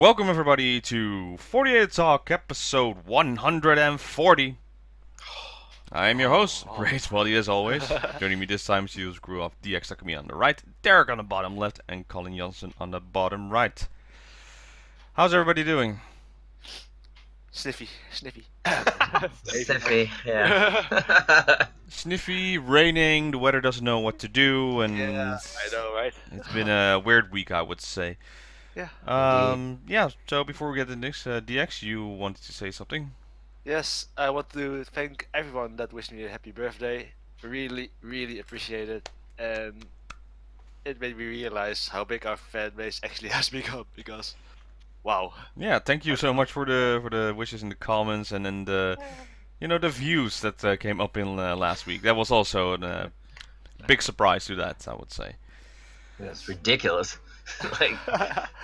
Welcome everybody to 48 Talk episode 140. I am your host, Great Body as always. Joining me this time is Studios Crew of DX Takumi on the right, Derek on the bottom left, and Colin Johnson on the bottom right. How's everybody doing? Sniffy. Sniffy, yeah. Sniffy, raining, the weather doesn't know what to do, and Yeah, I know, right? it's been a weird week, I would say. Yeah. So before we get into this, DX, you wanted to say something? Yes, I want to thank everyone that wished me a happy birthday. Really appreciate it. And it made me realize how big our fan base actually has become because, wow. Yeah, thank you so much for the wishes in the comments and then the views that came up in last week. That was also a big surprise to that, I would say. That's ridiculous. Like,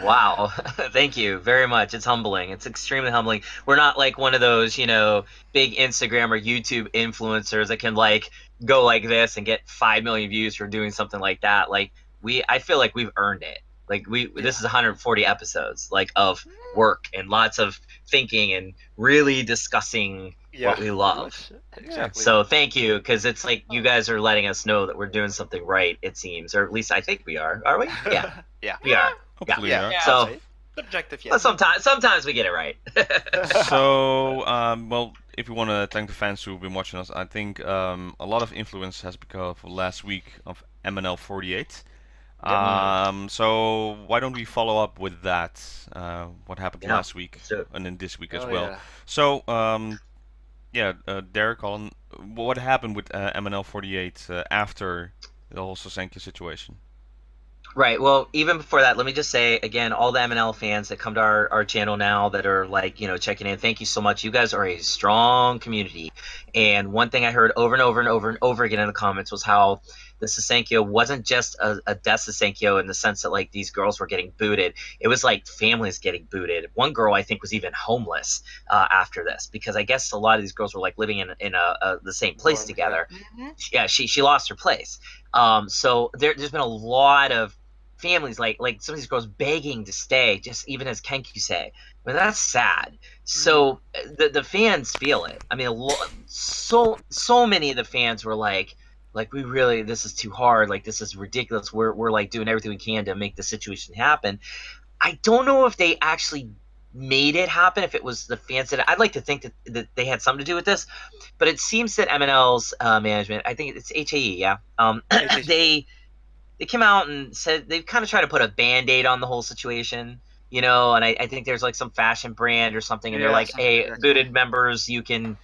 wow. Thank you very much. It's humbling. It's extremely humbling. We're not like one of those, big Instagram or YouTube influencers that can like go like this and get 5 million views for doing something like that. Like I feel like we've earned it. Like this is 140 episodes like of work and lots of thinking and really discussing what we love. Exactly. So thank you, because it's like you guys are letting us know that we're doing something right, it seems, or at least I think we are. Are we? Yeah, Yeah. we are. Hopefully, Yeah. yeah. So Subjective, yeah. well, sometimes we get it right. So, well, if you want to thank the fans who've been watching us, I think a lot of influence has become last week of MNL48. So why don't we follow up with that? What happened Yeah. last week So- and then this week as Oh, well. yeah. So, Derek, Colin, what happened with MNL48 after the whole Sosenka situation? Right. Well, even before that, let me just say again, all the MNL fans that come to our channel now that are like, checking in, thank you so much. You guys are a strong community. And one thing I heard over and over and over and over again in the comments was how the Sosenkyo wasn't just a death Sosenkyo in the sense that like these girls were getting booted. It was like families getting booted. One girl I think was even homeless after this because I guess a lot of these girls were like living in the same place together. Yeah, she lost her place. So there's been a lot of families like some of these girls begging to stay, just even as Kenku say. I mean, that's sad. So the fans feel it. I mean, so many of the fans were like we really, this is too hard. Like this is ridiculous. We're like doing everything we can to make the situation happen. I don't know if they actually made it happen. If it was the fans that I'd like to think that they had something to do with this, but it seems that MNL's management, I think it's HAE, yeah. They came out and said they've kind of tried to put a band-aid on the whole situation, and I think there's like some fashion brand or something, and they're like, hey, booted members, you can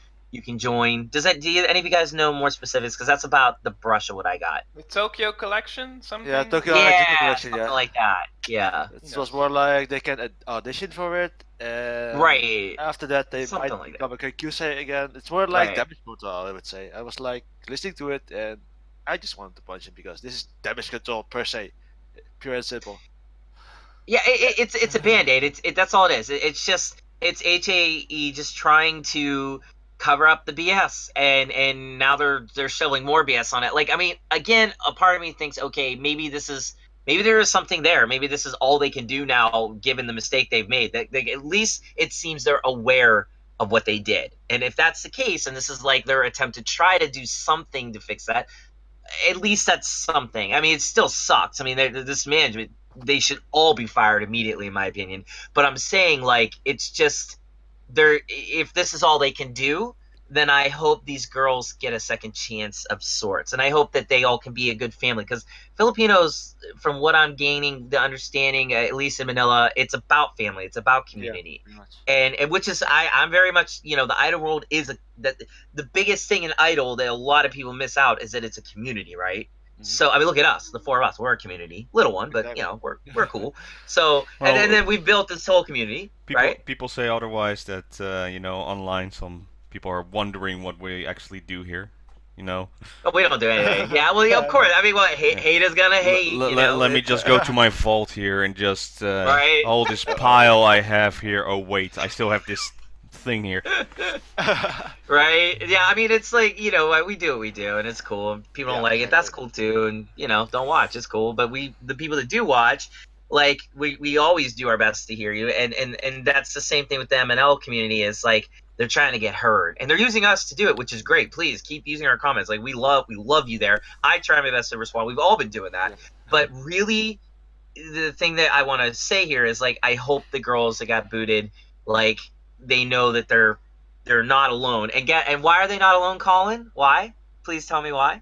join. Do any of you guys know more specifics? Because that's about the brush of what I got. The Tokyo collection, something? Yeah, Tokyo Yeah, collection, something yeah. like that. Yeah. It was more like they can audition for it, and Right. after that they Something might like become a Kyusei again. It's more like Right. damage control, I would say. I was like listening to it, and I just wanted to punch him because this is damage control per se, pure and simple. Yeah, it's a band-aid. That's all it is. It's HAE just trying to cover up the BS, and now they're shoveling more BS on it. Like, I mean, again, a part of me thinks, okay, maybe there is something there. Maybe this is all they can do now, given the mistake they've made. That at least it seems they're aware of what they did, and if that's the case, and this is like their attempt to try to do something to fix that, at least that's something. I mean, it still sucks. I mean, this management, they should all be fired immediately, in my opinion. But I'm saying, like, it's just if this is all they can do, then I hope these girls get a second chance of sorts, and I hope that they all can be a good family. Because Filipinos, from what I'm gaining the understanding, at least in Manila, it's about family, it's about community. Pretty much. And which is I'm very much, the idol world is that the biggest thing in idol that a lot of people miss out is that it's a community, right? So I mean, look at us, the four of us. We're a community, little one, but Exactly. we're cool. So Well, and then we've built this whole community, right? People say otherwise that online some people are wondering what we actually do here. But we don't do anything. Yeah, well, of course. I mean, what hate is gonna hate. Let me just go to my vault here and just Right. all this pile I have here. Oh wait, I still have this thing here. Right? Yeah, I mean, it's like, we do what we do, and it's cool. People don't like it. That's cool too, and don't watch. It's cool. But the people that do watch, like we always do our best to hear you, and that's the same thing with the MNL community. Is like they're trying to get heard, and they're using us to do it, which is great. Please keep using our comments. Like we love you there. I try my best to respond. We've all been doing that, Yeah. but really, the thing that I want to say here is like I hope the girls that got booted, like they know that they're not alone. And why are they not alone, Colin? Why? Please tell me why.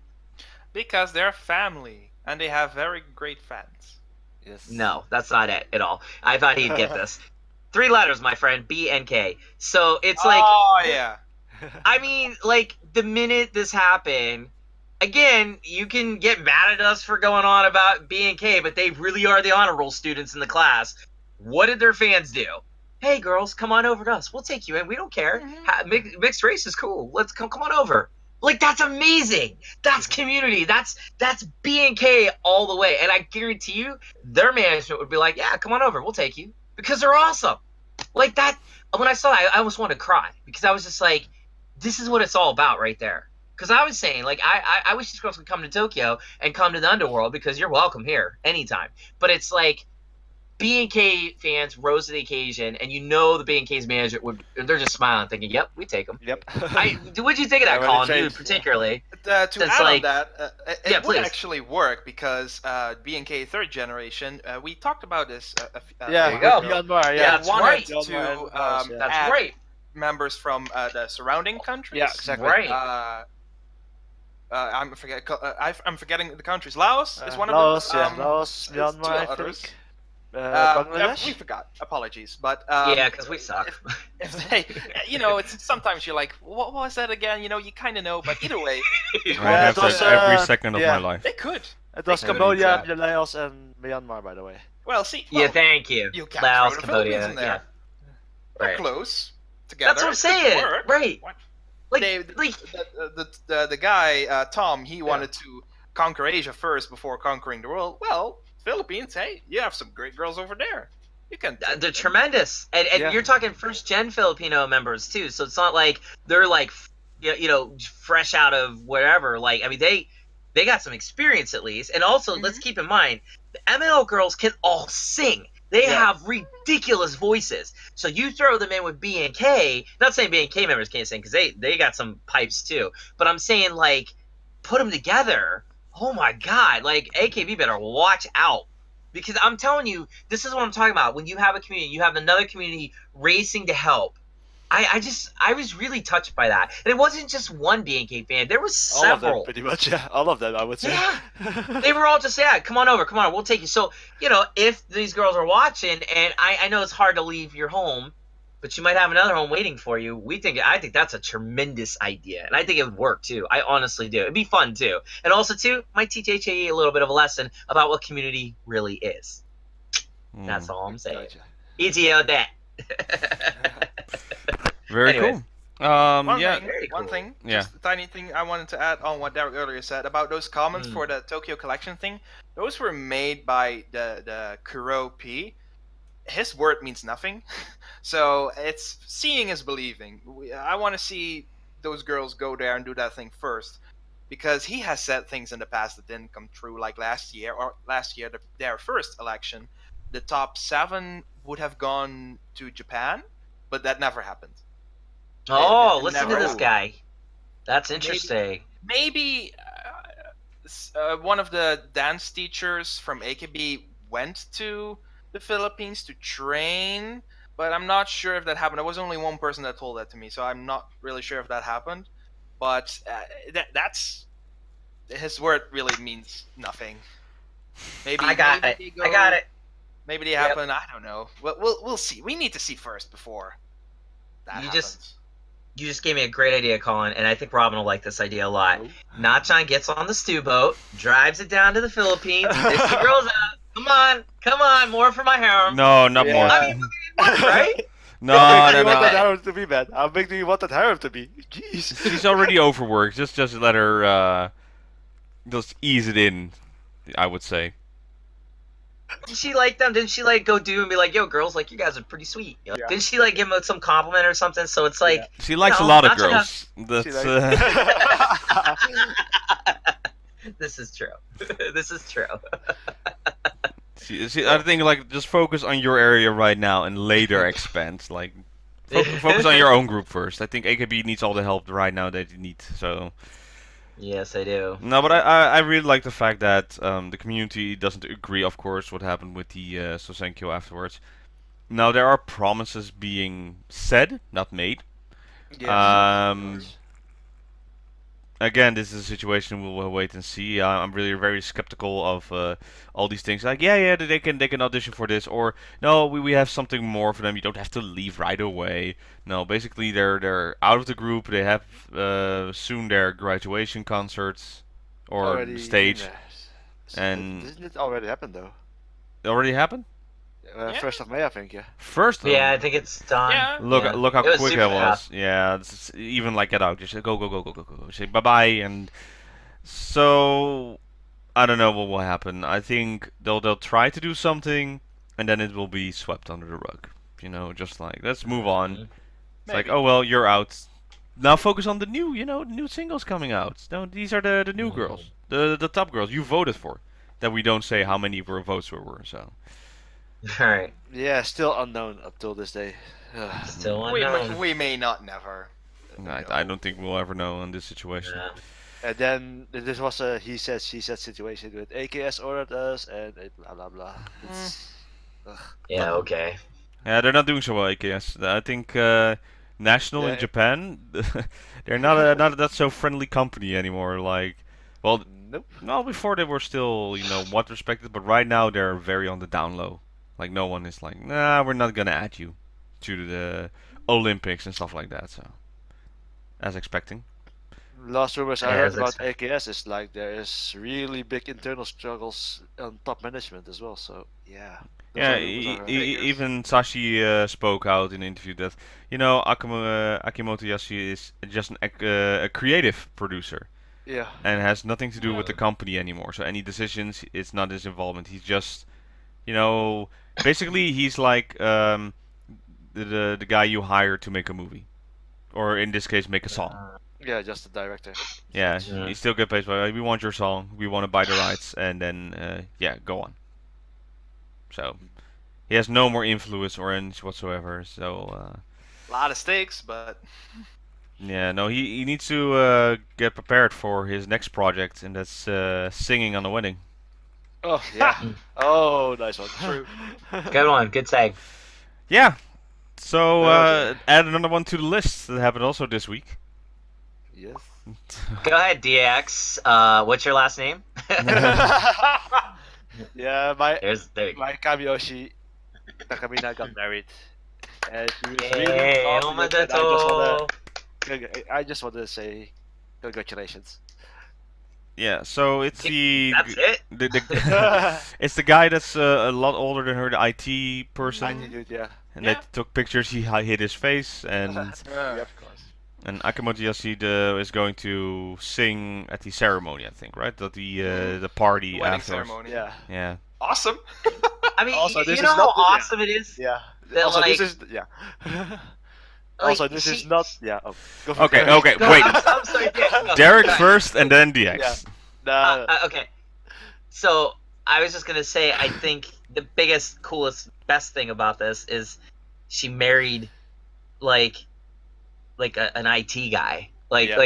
Because they're family and they have very great fans. Yes. No, that's not it at all. I thought he'd get this. 3 letters, my friend, B and K. So it's like, oh yeah. I mean, like the minute this happened, again, you can get mad at us for going on about B and K, but they really are the honor roll students in the class. What did their fans do? Hey, girls, come on over to us. We'll take you in. We don't care. Mixed race is cool. Let's come on over. Like, that's amazing. That's community. That's B and K all the way. And I guarantee you, their management would be like, yeah, come on over. We'll take you. Because they're awesome. Like, that, when I saw it, I almost wanted to cry. Because I was just like, this is what it's all about right there. Because I was saying, like, I wish these girls could come to Tokyo and come to the underworld, because you're welcome here anytime. But it's like, B&K fans rose to the occasion, and you know the B&K's management they're just smiling, thinking, "Yep, we take them." Yep. What'd you think of that, Yeah, Colin? when it You particularly. To add like- on that, it Yeah, would please. actually work because B&K third generation. We talked about this. Yeah, There you go. Beyond Bar, Yeah, yeah. that's wanted right. Beyond Bar and to Laos, yeah. That's add right. members from the surrounding countries. Yeah, exactly. Right. I'm forgetting the countries. Laos is one Laos, of them. yeah, Laos, two Myanmar, I others. think. Yeah, Bangladesh. we forgot. Apologies, but Yeah, because we suck. If they, it's sometimes you're like, what was that again? You kind of know, but either way, I Yeah, have it was, that every second of yeah. my life. they could. It was They could Cambodia, do Laos, and Myanmar, by the way. Well, see. Yeah, Well, thank you. you can't Laos, throw the Philippines Cambodia. in there. Yeah. They're Right. close together. That's what I'm It could saying. work. Right. What? Like, They- like The guy Tom, he wanted to conquer Asia first before conquering the world. Well, Philippines, hey, you have some great girls over there. You can. they're tremendous, and Yeah. you're talking first gen Filipino members too. So it's not like they're like, fresh out of wherever. Like, I mean, they got some experience at least, and also let's keep in mind the MNL girls can all sing. They Yeah. have ridiculous voices. So you throw them in with B and K. Not saying B and K members can't sing, because they got some pipes too. But I'm saying, like, put them together. Oh my God! Like, AKB better watch out. Because I'm telling you, this is what I'm talking about. When you have a community, you have another community racing to help. I was really touched by that. And it wasn't just one B&K fan. There was All of them, several. pretty much. Yeah, all of them, I would say. Yeah. They were all just, come on over, we'll take you. So, if these girls are watching, and I know it's hard to leave your home, but you might have another home waiting for you. I think that's a tremendous idea. And I think it would work too. I honestly do. It'd be fun too. And also too, might teach HAE a little bit of a lesson about what community really is. That's all I'm saying. Gotcha. Easy on that. Very Anyways. cool. Yeah. Very One cool. thing, Yeah. just a tiny thing I wanted to add on what Derek earlier said about those comments for the Tokyo Collection thing. Those were made by the Kuro P. His word means nothing, so it's seeing is believing. I want to see those girls go there and do that thing first, because he has said things in the past that didn't come true, like last year, their first election, the top 7 would have gone to Japan, but that never happened. Oh, It listen to never- this guy. That's interesting. Maybe one of the dance teachers from AKB went to the Philippines to train, but I'm not sure if that happened. There was only one person that told that to me, so I'm not really sure if that happened. But that's his word really means nothing. Maybe I got maybe it. they I got it. Maybe they Yep. happen. I don't know. We'll see. We need to see first before that You happens. You just gave me a great idea, Colin, and I think Robin will like this idea a lot. Nachan gets on the stew boat, drives it down to the Philippines, picks the girls out. Come on, more for my harem. No, not Yeah. more. I mean, right? No, How big do you no, want that no. harem to be, man? How big do you want that harem to be? Jeez. She's already overworked. Just let her just ease it in, I would say. Did she like them? Didn't she like go do and be like, "Yo, girls, like you guys are pretty sweet"? Yeah. Didn't she like give them some compliment or something? So it's like, She likes No, a lot of not to girls. That's She like- this is true. This is true. See, I think like just focus on your area right now and later expand. Like focus on your own group first. I think AKB needs all the help right now that you need. So Yes, I do. no, but I really like the fact that the community doesn't agree, of course, what happened with the Sosenkyo afterwards. Now there are promises being said, not made. Yes, Um, Again, this is a situation we'll wait and see. I'm really very skeptical of all these things. Like, yeah, they can audition for this, or no, we have something more for them. You don't have to leave right away. No, basically they're out of the group. They have soon their graduation concerts or already stage, and and didn't it already happen though? it already happened. Yeah. 1st of May, I think. Yeah. First, Yeah, I think it's done. Yeah. Look Yeah. look how It was quick super it was. Yeah, it's even like get out. Just say go. Say bye bye, and so I don't know what will happen. I think they'll try to do something, and then it will be swept under the rug. You know, just like let's move on. Mhm. It's like, Maybe. oh well, you're out. Now focus on the new, new singles coming out. No, these are the new Mhm. girls, the top girls you voted for. That we don't say how many votes there were. So All right. Yeah, still unknown up till this day. Still We unknown. we may not never. I don't think we'll ever know in this situation. Yeah. And then this was a he said she said situation with AKS ordered us and blah blah blah. It's, Yeah. Okay. Yeah, they're not doing so well, AKS. I think National in Yeah. Japan, they're not not that so friendly company anymore. Like, well, Nope. no, before they were still, what respected, but right now they're very on the down low. Like, no one is like, nah, we're not gonna add you to the Olympics and stuff like that. So, as expecting. Last rumors I Yeah, heard as about AKS is like there is really big internal struggles on top management as well. So yeah. those Yeah, are rumors I heard. even Sashi spoke out in an interview that Akimoto Yashi is just a creative producer Yeah. and has nothing to do with the company anymore. So any decisions, it's not his involvement. He's just, basically he's like the guy you hire to make a movie, or in this case, make a song. Yeah, just the director. Yeah, Yeah. he still get paid by. We want your song. We want to buy the rights, and then yeah, go on. So he has no more influence or inch whatsoever. So A lot of stakes, but yeah, no, he needs to get prepared for his next project, and that's singing on the wedding. Oh yeah. Oh, nice one. True. Good one. Good tag. Yeah. So Okay. add another one to the list that happened also this week. Yes. Go ahead, DX. What's your last name? Yeah, There you go. my Kamiyoshi Takamina got married, and she was Yay, really confident, and omedetou. I just want to say congratulations. Yeah. So it's That's it? it's the guy that's a lot older than her, the IT person, I did, yeah. and Yeah. they took pictures. He hid his face, and Yep, of course. Akimoto Yasuda is going to sing at the ceremony, I think, right? The party Wedding afterwards. ceremony. Yeah. Yeah. Awesome. I mean, Also, this you is know how not the- yeah. awesome it is? Yeah. That, Also, like- this is yeah. Like, also, this is she- not yeah. Oh, go for Okay. it. Okay. No, Wait. I'm sorry, yeah, no, Derek sorry. first, and then DX. Yeah. Nah, Okay. So I was just gonna say, I think the biggest, coolest, best thing about this is she married like an IT guy, Yeah.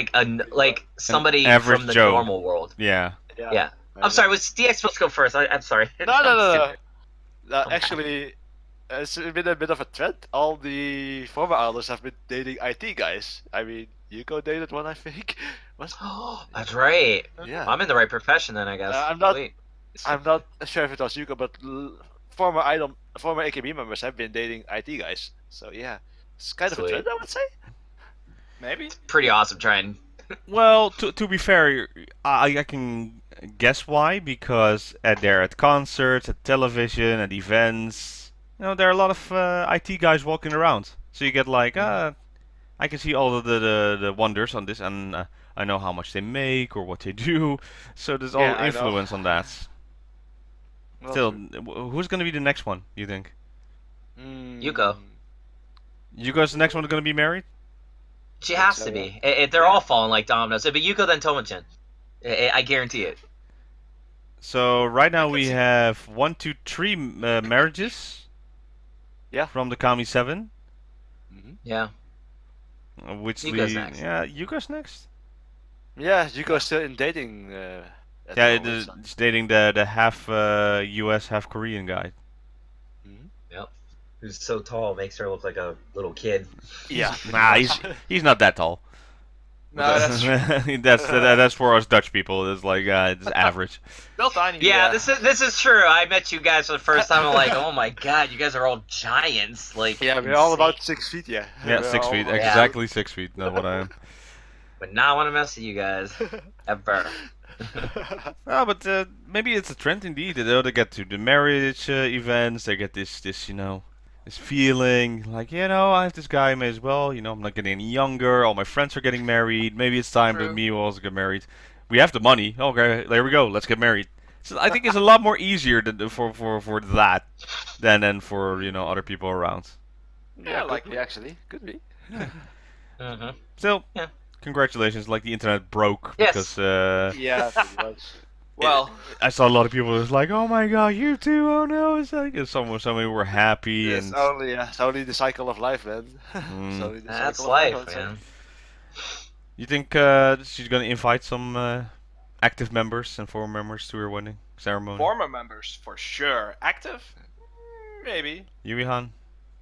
like somebody average from the Joe. normal world. Yeah. Yeah. I'm sorry. Was DX supposed to go first? I'm sorry. No. Actually, it's been a bit of a trend. All the former idols have been dating IT guys. I mean, Yuko dated one, I think. That's right. Yeah. I'm in the right profession then, I guess. I'm not- Sweet. I'm not sure if it was Yuko, but former AKB members have been dating IT guys. So yeah, it's kind of a Sweet. trend, I would say. Maybe. Pretty awesome trying. Well, to be fair, I can guess why, because they're at concerts, at television, at events. There are a lot of IT guys walking around. So you get like, I can see all of the wonders on this, and I know how much they make or what they do. So there's all Yeah, I know. influence on that. Well, Still, true. who's gonna be the next one? You think? Yuko. You guys, the next one gonna be married? She think has so, to yeah. be. They're all falling like dominoes. It'd be Yuko then Tomogen. I guarantee it. So right now can we see- have 1, 2, 3 marriages. Yeah. From the Kami 7. Yeah. Which Yuka's lead, next. yeah, Yuka's next. Yeah, Yuko's still in dating. At Yeah, the moment, so- it's dating the half U.S. half Korean guy. Yep. Who's so tall makes her look like a little kid. Yeah. Nah, he's not that tall. No, that's true. that's for us Dutch people. It's like it's average. Still tiny. Yeah, this is true. I met you guys for the first time. I'm like, oh my god, you guys are all giants. Like, Yeah, we're all insane. about 6 feet. Yeah. Yeah, We're 6 all feet, about- exactly 6 feet. Not what I am. But not want to mess with you guys ever. No, but maybe it's a trend indeed. They get to the marriage events. They get this this feeling like, I have this guy, may as well. I'm not getting any younger. All my friends are getting married. Maybe it's time that True. me will also get married. We have the money. Okay, there we go. Let's get married. So I think it's a lot more easier for that than for other people around. Yeah, like could be actually. Could be. Mm-hmm. Still, Yeah. Congratulations. Like the internet broke Yes. because Yeah, pretty much. Well, I saw a lot of people was like, "Oh my god, you too! Oh no!" It's like somebody were happy It's and only the cycle of life, man. It's only the That's cycle of life, I would say. man. You think she's gonna invite some active members and former members to her wedding ceremony? former members for sure. Active? Maybe. Yui-han?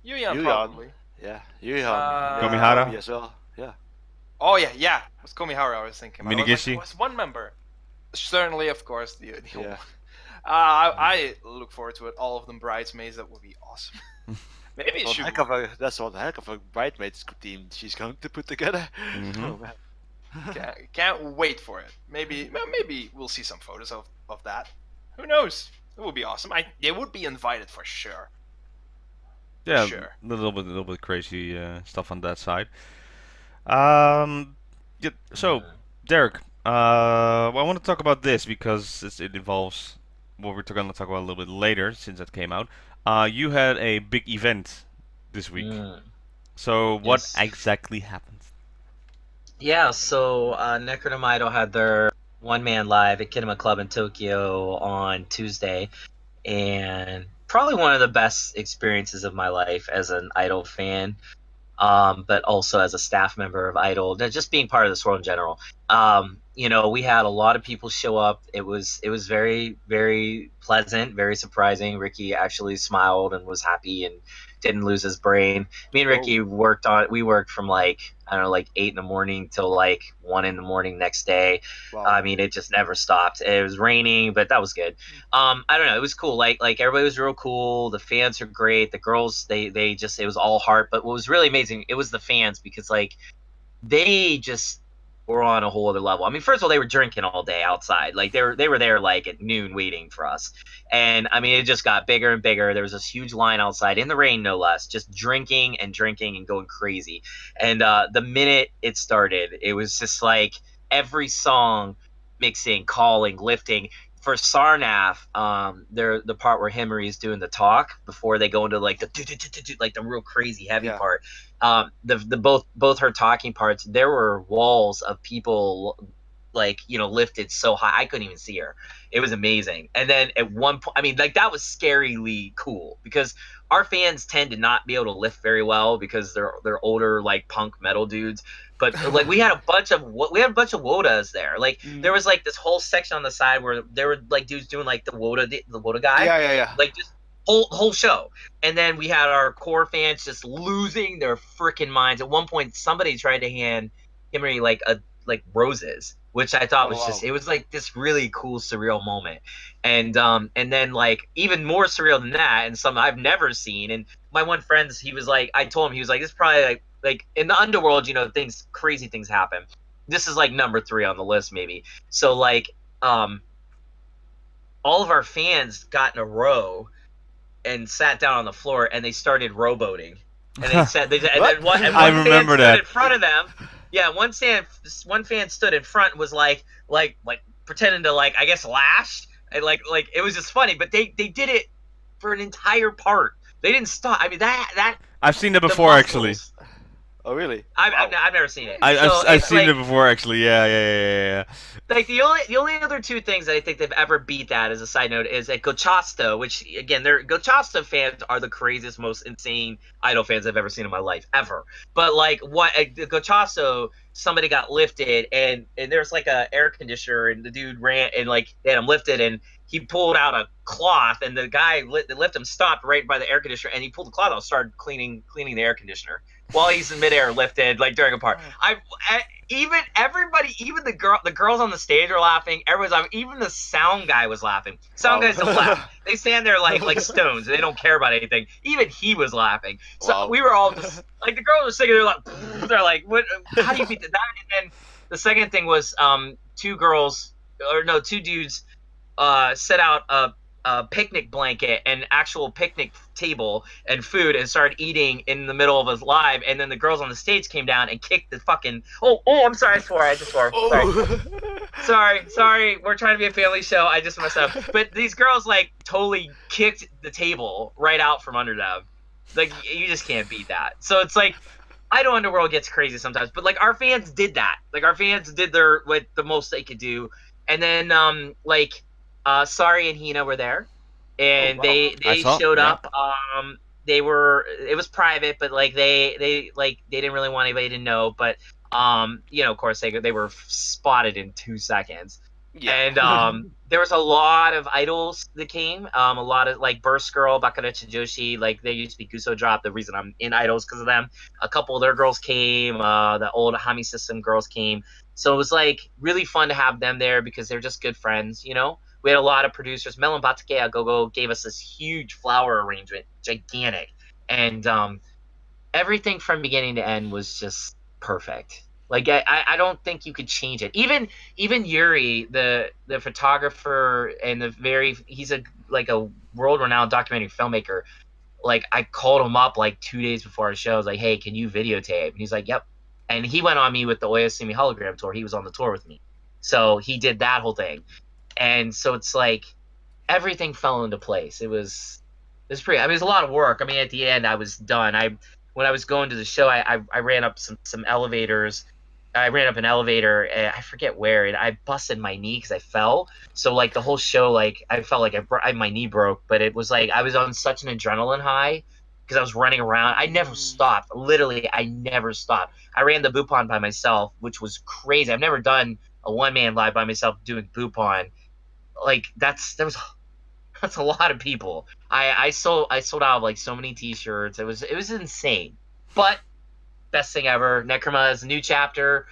Yuyan Yuyan. probably. Yeah, Yuhan. Komihara? as well. Yeah. Oh yeah. It was Komihara I was thinking. I was like, Minigishi? was one member. Certainly, of course, the Yeah. I look forward to it. All of them bridesmaids. That would be awesome. Maybe it should. That's one heck of a bridesmaids team she's going to put together. Mhm. Oh, man. Can't wait for it. Maybe we'll see some photos of that. Who knows? It would be awesome. They would be invited for sure. Yeah, Sure. a little bit crazy stuff on that side. Yeah, so Derek, I want to talk about this because it involves what we're going to talk about a little bit later, since that came out. You had a big event this week. So what Yes. exactly happened? Yeah, so Necronomidol had their one-man live at Kinema Club in Tokyo on Tuesday, and probably one of the best experiences of my life as an Idol fan, but also as a staff member of Idol, just being part of this world in general. We had a lot of people show up. It was very, very pleasant, very surprising. Ricky actually smiled and was happy and didn't lose his brain. Me and Ricky worked from like 8 in the morning till like 1 in the morning next day. Wow. I mean, it just never stopped. It was raining, but that was good. I don't know, it was cool. Like everybody was real cool. The fans are great. The girls, they just, it was all heart. But what was really amazing, it was the fans, because like they just were on a whole other level. I mean, first of all, they were drinking all day outside. Like they were there like at noon waiting for us. And I mean, it just got bigger and bigger. There was this huge line outside in the rain, no less, just drinking and going crazy. And the minute it started, it was just like every song mixing, calling, lifting. For Sarnath, the part where Himari is doing the talk before they go into like the real crazy heavy part. Both her talking parts, there were walls of people lifted so high I couldn't even see her. It was amazing. And then at one point, I mean, like that was scarily cool, because our fans tend to not be able to lift very well because they're older, like punk metal dudes. But like we had a bunch of Wodas there. Like there was like this whole section on the side where there were like dudes doing like the Woda guy. Yeah. Like just whole show. And then we had our core fans just losing their freaking minds. At one point, somebody tried to hand Himari like roses, which I thought was just, it was like this really cool surreal moment. And then like even more surreal than that, and some I've never seen. And my one friend, I told him, he was like, this is probably like in the underworld, crazy things happen. This is like number 3 on the list maybe. So like all of our fans got in a row and sat down on the floor and they started rowboating. And they said, one I remember fan stood that. in front of them. Yeah, one fan stood in front and was like pretending to like, I guess, lash. And like it was just funny, but they did it for an entire part. They didn't stop. I mean that I've seen that the before, actually. muscles- Oh, really? I've never seen it. I've it's seen like, it before actually. Yeah. like the only other two things that I think they've ever beat that as a side note is at Gochasto, which again, Gochasto fans are the craziest, most insane idol fans I've ever seen in my life ever. But like what at Gochasto, somebody got lifted and there's like a air conditioner and the dude ran and like they had him lifted and he pulled out a cloth and the guy that lifted him stopped right by the air conditioner and he pulled the cloth out and started cleaning the air conditioner while he's in midair lifted like during a part. Even the girls on the stage are laughing. Everyone's laughing. Even the sound guy was laughing. Sound guys don't laugh. They stand there like stones. They don't care about anything. Even he was laughing. So we were all just like the girls were singing. They're like, what? How do you beat that? And then the second thing was two dudes set out a picnic blanket and actual picnic table and food and started eating in the middle of us live, and then the girls on the stage came down and kicked the fucking I'm sorry, I just swore. Sorry, we're trying to be a family show. I just messed up. But these girls like totally kicked the table right out from under them. Like you just can't beat that. So it's like Idol Underworld gets crazy sometimes, but like our fans did that. Like our fans did the most they could do. And then Sari and Hina were there, and they showed up. It was private, but like they didn't really want anybody to know. But of course they were spotted in 2 seconds. Yeah. And there was a lot of idols that came. A lot of like Burst Girl, Bakarecha Joshi, like they used to be Guso Drop. The reason I'm in idols because of them. A couple of their girls came. The old Hami System girls came. So it was like really fun to have them there because they're just good friends, We had a lot of producers. Melon Batake Gogo gave us this huge flower arrangement, gigantic. And everything from beginning to end was just perfect. Like I don't think you could change it. Even Yuri, the photographer and he's a world-renowned documentary filmmaker. Like I called him up like 2 days before our show. I was like, hey, can you videotape? And he's like, yep. And he went on me with the Oyasumi hologram tour. He was on the tour with me. So he did that whole thing. And so it's like everything fell into place. It was pretty. I mean, it was a lot of work. I mean, at the end, I was done. When I was going to the show, I ran up some elevators. I ran up an elevator. I forget where, and I busted my knee because I fell. So like the whole show, like I felt like my knee broke. But it was like I was on such an adrenaline high because I was running around. I never stopped. Literally, I never stopped. I ran the Bupan by myself, which was crazy. I've never done a one-man live by myself doing Bupan. Like that's a lot of people. I sold out of like so many T-shirts. It was insane. But best thing ever. Necroma's new chapter.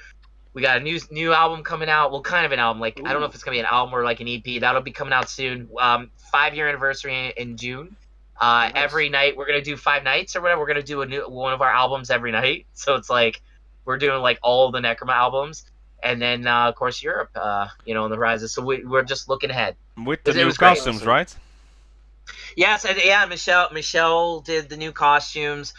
We got a new album coming out. Well, kind of an album. Like I don't know if it's gonna be an album or like an EP. That'll be coming out soon. 5-year anniversary in June. Nice. Every night we're gonna do 5 nights or whatever. We're gonna do one of our albums every night. So it's like we're doing like all the Necroma albums. And then, of course, Europe, on the horizon. So we're just looking ahead. With the new costumes, right? Yes, yeah. Michelle did the new costumes.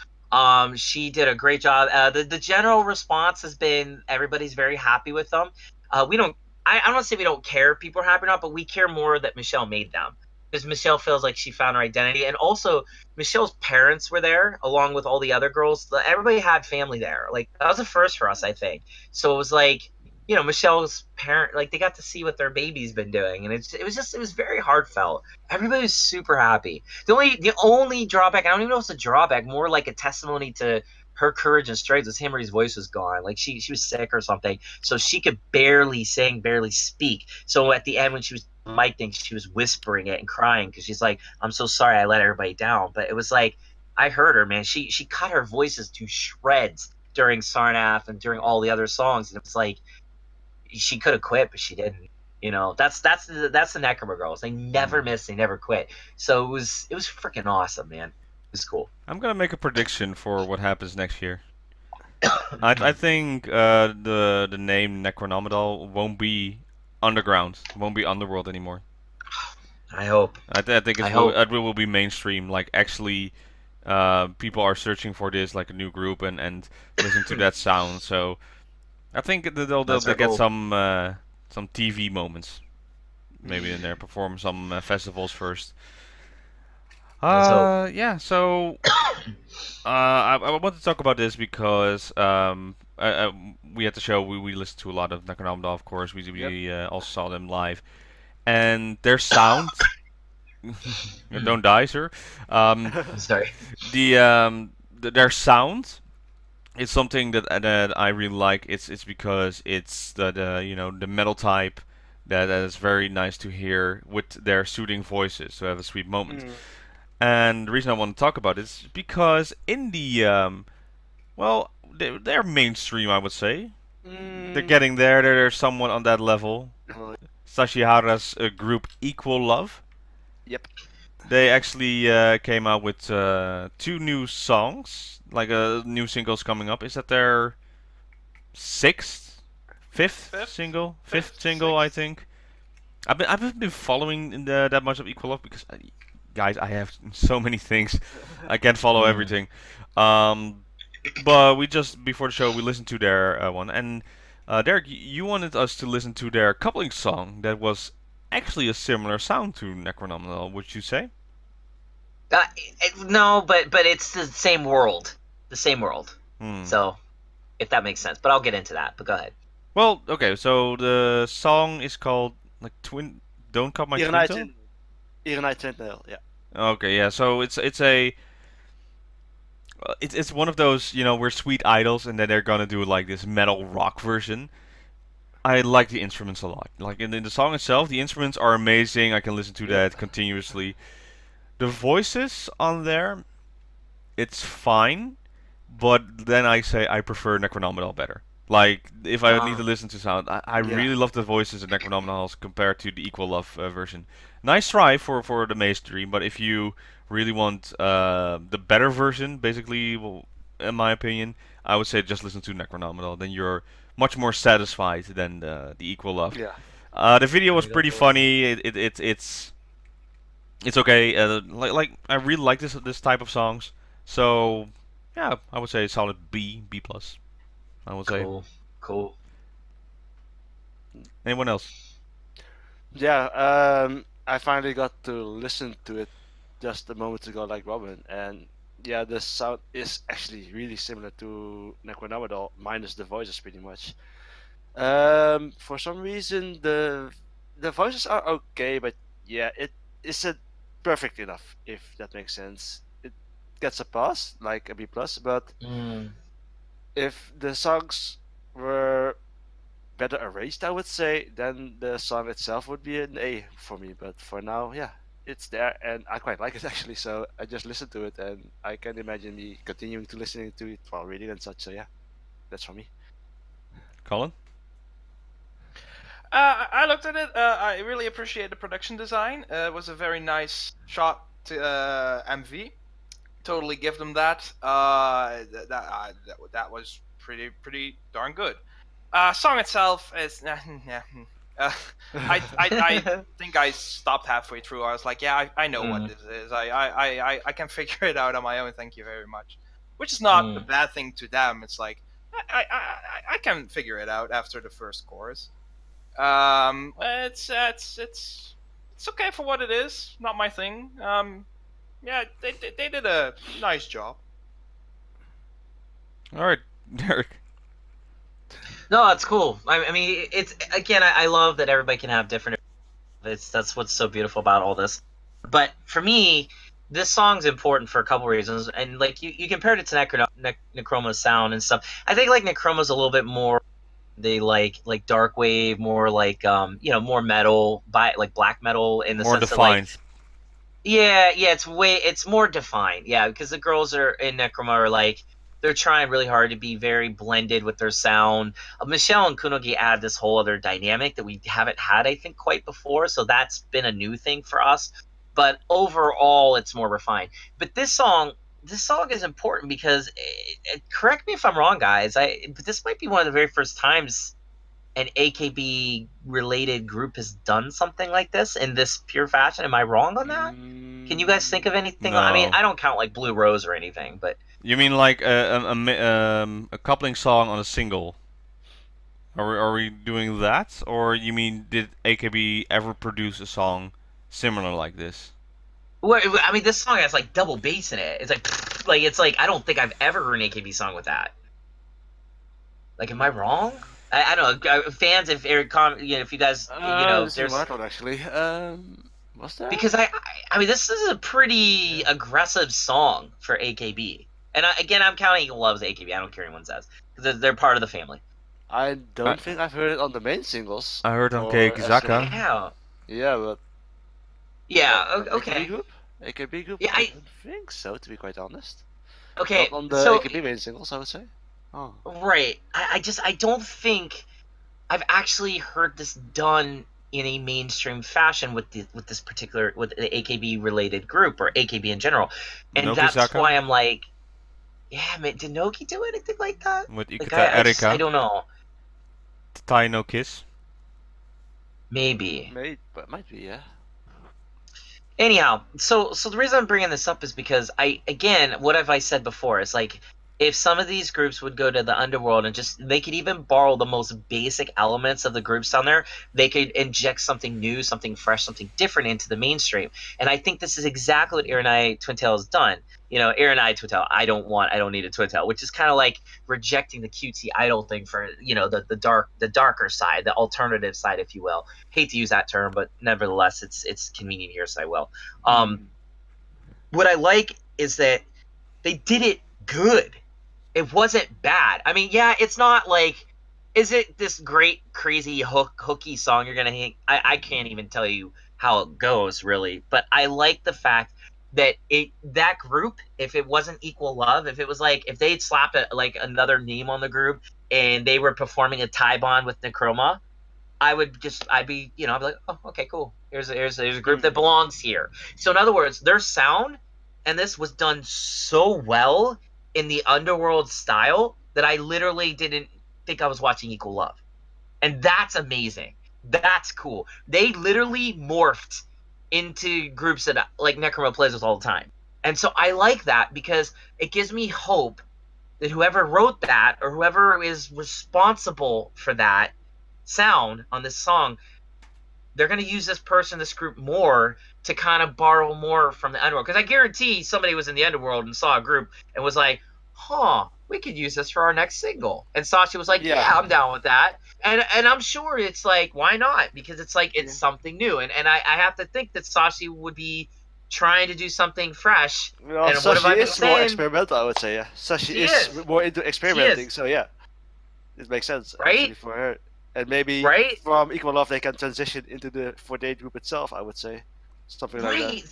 She did a great job. The general response has been everybody's very happy with them. I don't want to say we don't care if people are happy or not, but we care more that Michelle made them. Because Michelle feels like she found her identity. And also, Michelle's parents were there, along with all the other girls. Everybody had family there. Like, that was a first for us, I think. So it was like, Michelle's parent, like, they got to see what their baby's been doing. And it was very heartfelt. Everybody was super happy. The only drawback, I don't even know if it's a drawback, more like a testimony to her courage and strength was Himari's voice was gone. Like, she was sick or something. So she could barely sing, barely speak. So at the end, when she was mic thing, she was whispering it and crying because she's like, I'm so sorry I let everybody down. But it was like, I heard her, man. She cut her voices to shreds during Sarnath and during all the other songs. And it was like, she could have quit, but she didn't. That's the Necroma girls. They never miss, they never quit. So it was freaking awesome, man. It was cool. I'm gonna make a prediction for what happens next year. I think the name Necronomidol won't be underground, won't be underworld anymore. I hope. I think it will be mainstream. Like actually, people are searching for this, like a new group, and listen to that sound. So I think they'll get some TV moments, maybe in there, perform some festivals first. Yeah. So I want to talk about this because we at the show we listened to a lot of Necronomidol, of course. We also saw them live, and their sound. Don't die, sir. Sorry. Their sound is something that I really like. It's because it's the metal type that is very nice to hear with their soothing voices to have a sweet moment. And the reason I want to talk about it is because in the well, they're mainstream, I would say. They're getting there. They're somewhat on that level. Sashihara's group Equal Love. Yep. They actually came out with 2 new songs, like new singles coming up. Is that their fifth single, I think. I haven't been following that much of Equal Love because, guys, I have so many things, I can't follow everything. But we just before the show we listened to their one, and Derek, you wanted us to listen to their coupling song that was actually a similar sound to Necronomidol, would you say? No, but it's the same world. The same world. So, if that makes sense. But I'll get into that. But go ahead. Well, okay, so the song is called like Don't Cut My Twintail? Iranai Twintail, yeah. Okay, yeah, so it's one of those, we're sweet idols and then they're gonna do like this metal rock version. I like the instruments a lot. Like in the song itself, the instruments are amazing. I can listen to that continuously. The voices on there, it's fine, but then I say I prefer Necronomidol better. Like, if I need to listen to sound, I really love the voices in Necronomidol compared to the Equal Love version. Nice try for the mainstream, but if you really want the better version, basically, well, in my opinion, I would say just listen to Necronomidol. Then you're much more satisfied than the Equal Love. Yeah. The video was pretty funny. It's okay. Like I really like this type of songs. So yeah, I would say solid B plus. I would say. Cool. Anyone else? Yeah. I finally got to listen to it just a moment ago, like Robin, and yeah, the sound is actually really similar to Necronomidol, minus the voices, pretty much. For some reason, the voices are okay, but yeah, it isn't perfect enough, if that makes sense. It gets a pass, like a B plus, but if the songs were better arranged, I would say, then the song itself would be an A for me. But for now, yeah, it's there, and I quite like it actually. So I just listened to it, and I can imagine me continuing to listening to it while reading and such. So yeah, that's for me. Colin? I looked at it. I really appreciate the production design. It was a very nice shot to MV. Totally give them that. That was pretty darn good. Song itself is I think I stopped halfway through. I was like, yeah, I know what this is. I can figure it out on my own. Thank you very much. Which is not a bad thing to them. It's like I can figure it out after the first chorus. It's okay for what it is. Not my thing. Yeah, they did a nice job. All right, Derek. No, it's cool. I mean, it's again, I love that everybody can have different. That's what's so beautiful about all this. But for me, this song's important for a couple reasons. And like you compared it to Necroma's sound and stuff. I think like Necroma's a little bit more. They like dark wave, more like more metal, like black metal in the more sense defined. That, like, yeah, it's more defined. Yeah, because the girls are in Necroma are like they're trying really hard to be very blended with their sound. Michelle and Kunogi add this whole other dynamic that we haven't had, I think, quite before. So that's been a new thing for us. But overall, it's more refined. But this song is important because, correct me if I'm wrong, guys. But this might be one of the very first times an AKB related group has done something like this in this pure fashion. Am I wrong on that? Can you guys think of anything? No. I mean, I don't count like Blue Rose or anything, but you mean like a coupling song on a single? Are we doing that, or you mean did AKB ever produce a song similar like this? Well, I mean, this song has like double bass in it. It's like I don't think I've ever heard an AKB song with that. Like, am I wrong? I don't know. Fans, if if you guys, There's there's one actually. Was there? because I mean, this is a pretty aggressive song for AKB. And again, I'm counting Equal Love as AKB. I don't care what anyone says because they're part of the family. I don't think I've heard it on the main singles. I heard on or Nogizaka. Yeah. Yeah, but Yeah. AKB Okay. group? AKB group? Yeah, I don't think so, to be quite honest. Okay. Not on the So AKB main singles, I would say. Oh. right. I don't think I've actually heard this done in a mainstream fashion with the AKB related group or AKB in general, and that's Nogizaka? why I'm like, yeah, man, did Nogi do anything like that? With Like, Ikita Erika. I don't know. Tai no Kiss. Maybe. Might be, yeah. Anyhow, so the reason I'm bringing this up is because what have I said before? It's like if some of these groups would go to the underworld and they could even borrow the most basic elements of the groups down there, they could inject something new, something fresh, something different into the mainstream. And I think this is exactly what Iranai Twintail has done. Iranai Twintail, I don't need a Twintail, which is kind of like rejecting the cutesy idol thing for, the darker side, the alternative side, if you will. Hate to use that term, but nevertheless, it's convenient here, so I will. What I like is that they did it good. It wasn't bad. I mean, yeah, it's not like, is it this great, crazy, hooky song you're gonna hate? I can't even tell you how it goes, really. But I like the fact that that group, if it wasn't Equal Love, if it was like, if they'd slapped another name on the group and they were performing a tie bond with Necroma, I'd be like, oh, okay, cool. Here's a group that belongs here. So in other words, their sound and this was done so well in the underworld style that I literally didn't think I was watching Equal Love. And that's amazing. That's cool. They literally morphed into groups that like Necroma plays with all the time. And so I like that because it gives me hope that whoever wrote that or whoever is responsible for that sound on this song, they're going to use this group more to kind of borrow more from the underworld. Because I guarantee somebody was in the underworld and saw a group and was like, we could use this for our next single. And Sashi was like, yeah, I'm down with that. And I'm sure it's like, why not? Because it's like, it's something new. And I have to think that Sashi would be trying to do something fresh. Well, and Sashi what have I been is more saying? experimental, I would say, yeah. Sashi is more into experimenting, so yeah. It makes sense, right? Actually, for her. And maybe from Equal Love they can transition into the 48 group itself, I would say. Something like that.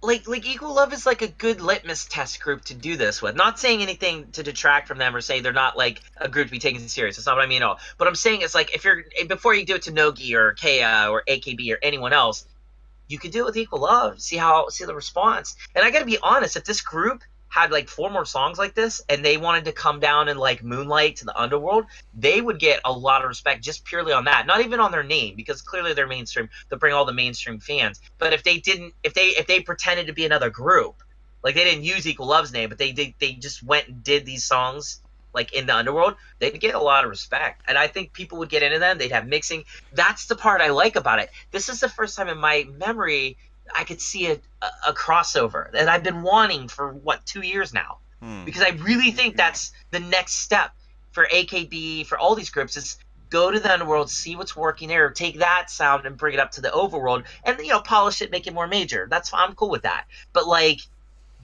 Like Equal Love is like a good litmus test group to do this with. Not saying anything to detract from them or say they're not like a group to be taken serious. That's not what I mean at all. But I'm saying it's like before you do it to Nogi or Kea or AKB or anyone else, you could do it with Equal Love. See the response. And I gotta be honest, if this group had like 4 more songs like this and they wanted to come down and like moonlight to the underworld, they would get a lot of respect just purely on that. Not even on their name, because clearly they're mainstream. They'll bring all the mainstream fans. But if they pretended to be another group, like they didn't use Equal Love's name, but they just went and did these songs like in the underworld, they'd get a lot of respect. And I think people would get into them. They'd have mixing. That's the part I like about it. This is the first time in my memory I could see a crossover that I've been wanting for 2 years now, because I really think that's the next step for AKB, for all these groups, is go to the underworld, see what's working there, take that sound and bring it up to the overworld, and polish it, make it more major. I'm cool with that. But like,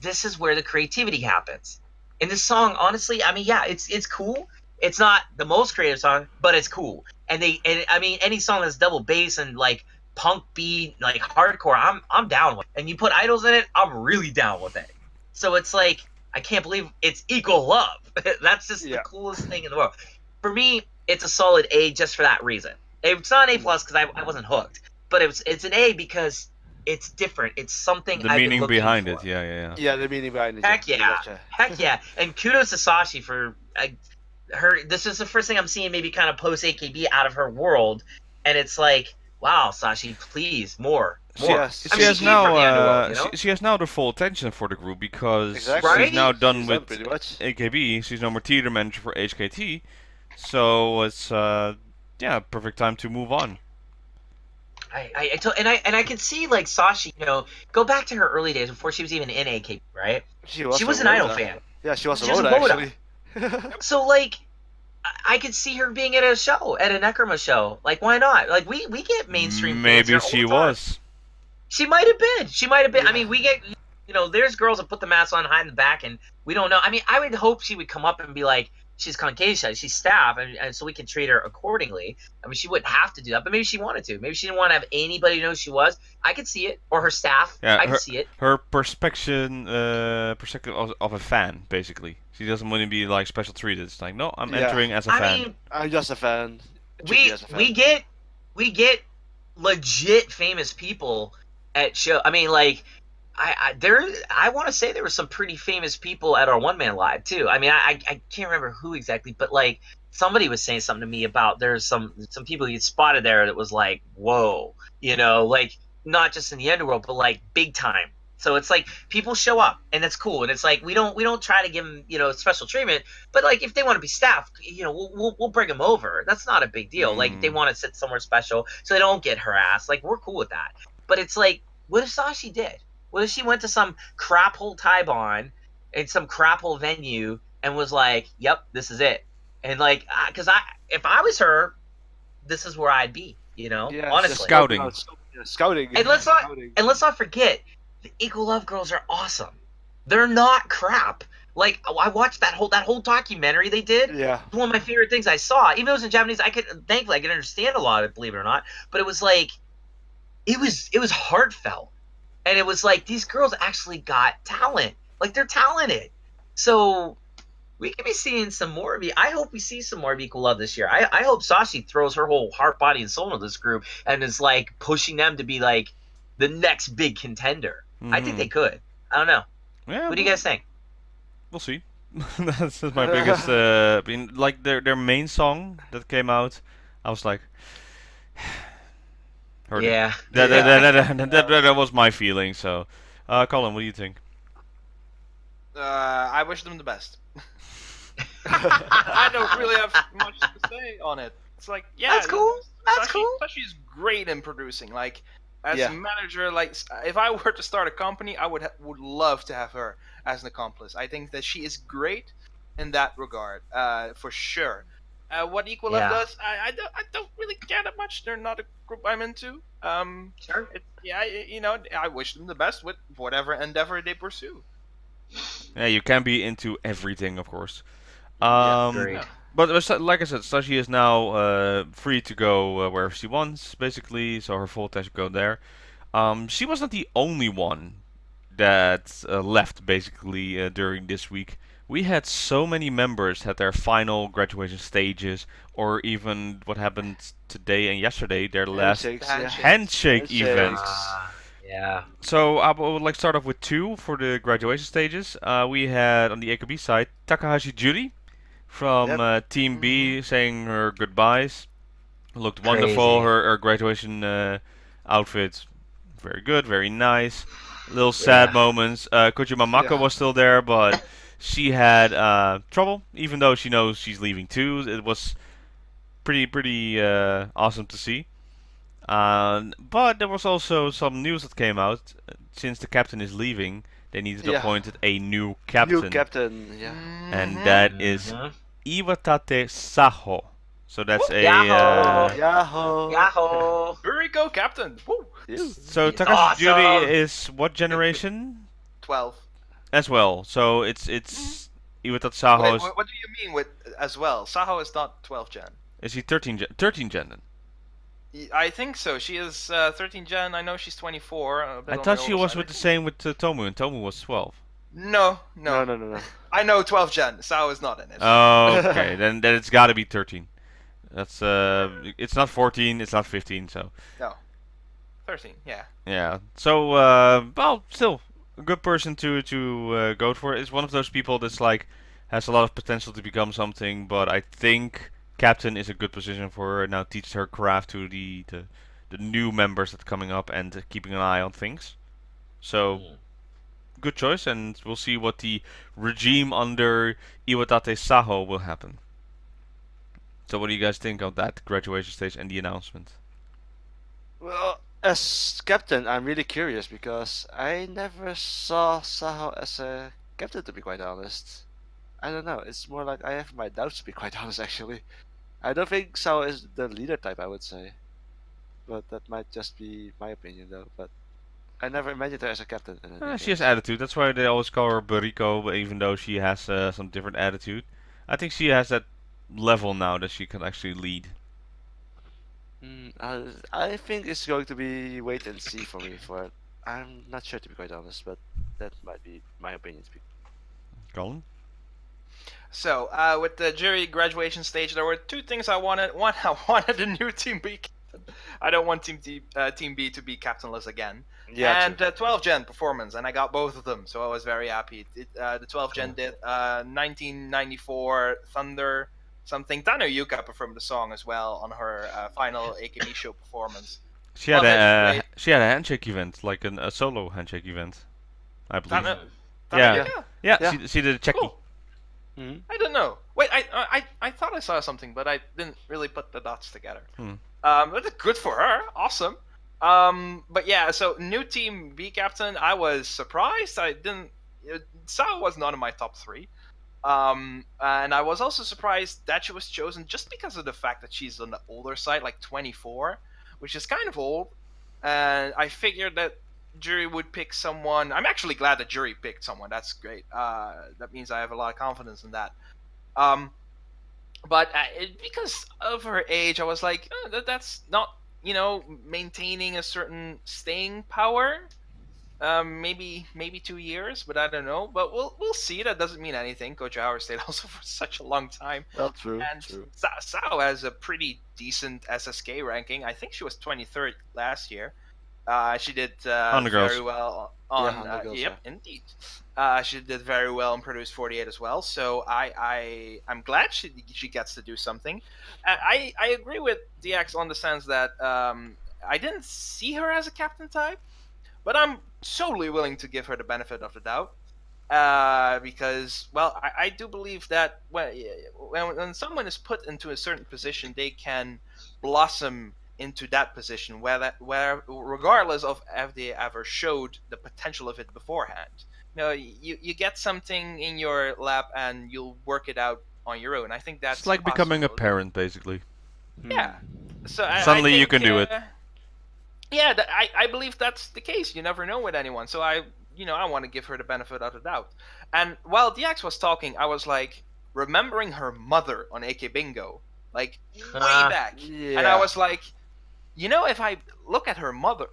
this is where the creativity happens. And this song, honestly, I mean, yeah, it's cool. It's not the most creative song, but it's cool. And I mean, any song that's double bass and like punk beat, like hardcore, I'm down with. And you put idols in it, I'm really down with it. So it's like, I can't believe it's Equal Love. That's just the coolest thing in the world. For me, it's a solid A just for that reason. It's not an A+ because I wasn't hooked, but it's an A because it's different. It's something the I've meaning been behind for. it, yeah. Yeah, the meaning behind it. Heck yeah. And kudos to Sashi for her. This is the first thing I'm seeing maybe kind of post AKB out of her world, and it's like, wow, Sashi, please, more. She has now the full attention for the group because she's now done with AKB. She's no more theater manager for HKT, so it's perfect time to move on. And I can see like Sashi, go back to her early days before she was even in AKB, right? She was an idol Oda. fan. Yeah, she was She was a a Oda, Oda. actually. So like, I could see her being at a show, at a Necroma show. Like, why not? Like, we get mainstream. fans Maybe here all she the time. was. She might have been. She might have been. Yeah. I mean, we get, there's girls that put the mask on high in the back, and we don't know. I mean, I would hope she would come up and be like, she's Conkeisha, she's staff, and so we can treat her accordingly. I mean, she wouldn't have to do that, but maybe she wanted to. Maybe she didn't want to have anybody know who she was. I could see it, or her staff. Yeah, I could see it. Her perspective of a fan, basically. She doesn't want to be like special treated. It's like, no, I'm Yeah. entering as a fan. I mean, I'm just a fan. Treat me as a fan. we get legit famous people at show. I mean, like, I want to say there were some pretty famous people at our one man live too. I mean, I can't remember who exactly, but like somebody was saying something to me about there's some people you spotted there that was like, whoa, like not just in the underworld, but like big time. So it's like people show up and it's cool, and it's like we don't try to give them special treatment, but like if they want to be staff, we'll bring them over. That's not a big deal. Like if they want to sit somewhere special so they don't get harassed, like we're cool with that. But it's like, what if Sashi did? What if she went to some crap hole Taibon in some crap hole venue and was like, "Yep, this is it," and like, because if I was her, this is where I'd be. Yeah, honestly. Scouting. Scouting. And let's not forget, the Equal Love girls are awesome. They're not crap. Like, I watched that whole documentary they did. Yeah. It's one of my favorite things I saw. Even though it was in Japanese, thankfully I could understand a lot of it, believe it or not. But it was like, it was heartfelt. And it was like, these girls actually got talent. Like, they're talented. So we could be seeing some more of you. I hope we see some more of Equal Love this year. I hope Sashi throws her whole heart, body, and soul into this group and is like pushing them to be like the next big contender. I think they could. I don't know. Yeah, What do you guys think? We'll see. That's my biggest. Like their main song that came out, I was like, heard it. Yeah. That was my feeling. So, Colin, what do you think? I wish them the best. I don't really have much to say on it. It's like, yeah, That's cool. That's cool. She's great in producing. Like, as Yeah. a manager, like, if I were to start a company, I would love to have her as an accomplice. I think that she is great in that regard, for sure. What Equal Love does, I don't really care that much. They're not a group I'm into. Sure. I wish them the best with whatever endeavor they pursue. Yeah, you can be into everything, of course. Great. But like I said, Sashi is now free to go wherever she wants, basically. So her full time should go there. She was not the only one that left, basically, during this week. We had so many members at their final graduation stages, or even what happened today and yesterday, their last handshake event. Yeah. So I would like to start off with two for the graduation stages. We had on the AKB side Takahashi Judy from Team B saying her goodbyes. Looked wonderful. Crazy. Her graduation outfit, very good, very nice. Little sad moments. Kojima Mako was still there, but she had trouble, even though she knows she's leaving too. It was pretty awesome to see. But there was also some news that came out. Since the captain is leaving, they needed to appoint a new captain. New captain, yeah. And that is Iwatate Saho. So that's a... Yahoo! Yahoo! Here we go, Captain! Woo! So Takashi Awesome. Judy is what generation? 12. As well. So it's Iwatate Saho. Wait, Is, what do you mean with as well? Saho is not 12 gen. is he 13 gen then? I think so. She is 13 gen. I know she's 24. I thought she was with the same with Tomu, and Tomu was 12. No. No. I know 12 gen. Saho is not in it. Oh, okay. then it's got to be 13. That's it's not 14, it's not 15, so. No. 13. Yeah. Yeah. So well, still a good person to go for. It's one of those people that's like has a lot of potential to become something, but I think captain is a good position for her. Now teach her craft to the new members that are coming up and keeping an eye on things. So good choice, and we'll see what the regime under Iwatate Saho will happen. So what do you guys think of that graduation stage and the announcement? Well, as captain, I'm really curious because I never saw Saho as a captain, to be quite honest. I don't know. It's more like I have my doubts, to be quite honest, actually. I don't think Saho is the leader type, I would say. But that might just be my opinion, though. But I never imagined her as a captain. In any She has case. attitude. That's why they always call her Bariko, even though she has some different attitude. I think she has that level now that she can actually lead. I think it's going to be wait and see for me. I'm not sure, to be quite honest, but that might be my opinion. Colin? So, with the jury graduation stage, there were two things I wanted. One, I wanted a new Team B captain. I don't want Team B to be captainless again. Yeah, And 12 Gen performance, and I got both of them, so I was very happy. The 12 Gen did 1994 Thunder something. Takoyaki performed the song as well on her final AKB show performance. She had Well, a handshake event, like a solo handshake event, I believe. Yeah. Yeah. She did a checky. Cool. I don't know. Wait, I thought I saw something, but I didn't really put the dots together. But good for her. Awesome. But yeah, so new Team B captain. I was surprised. I didn't. Sao was not in my top 3. And I was also surprised that she was chosen just because of the fact that she's on the older side, like 24, which is kind of old. And I figured that jury would pick someone. I'm actually glad the jury picked someone. That's great. That means I have a lot of confidence in that. But because of her age, I was like, that's not, maintaining a certain staying power. Maybe 2 years, but I don't know. But we'll see. That doesn't mean anything. Coach Howard stayed also for such a long time. Well, true. And True. Sao has a pretty decent SSK ranking. I think she was 23rd last year. She did very well on indeed. She did very well and produced 48 as well. So I'm glad she gets to do something. I agree with DX on the sense that I didn't see her as a captain type, but I'm solely willing to give her the benefit of the doubt. Because, well, I do believe that when someone is put into a certain position, they can blossom into that position, where regardless of if they ever showed the potential of it beforehand. You get something in your lap and you'll work it out on your own. I think that's it's like becoming a parent, basically. Yeah. So suddenly I think, you can do it. Yeah, I believe that's the case. You never know with anyone. So I want to give her the benefit of the doubt. And while DX was talking, I was like remembering her mother on AK Bingo, like way back. Yeah. And I was like, if I look at her mother,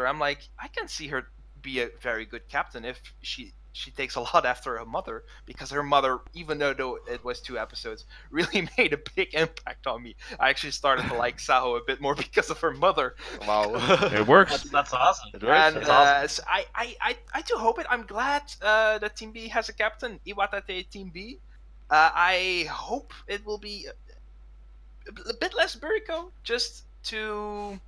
I'm like, I can see her be a very good captain if she takes a lot after her mother, because her mother, even though it was 2 episodes, really made a big impact on me. I actually started to like Saho a bit more because of her mother. Wow. It works. That's awesome. It works. And awesome. so I do hope it. I'm glad that Team B has a captain, Iwatate Team B. I hope it will be a bit less Buriko, just to...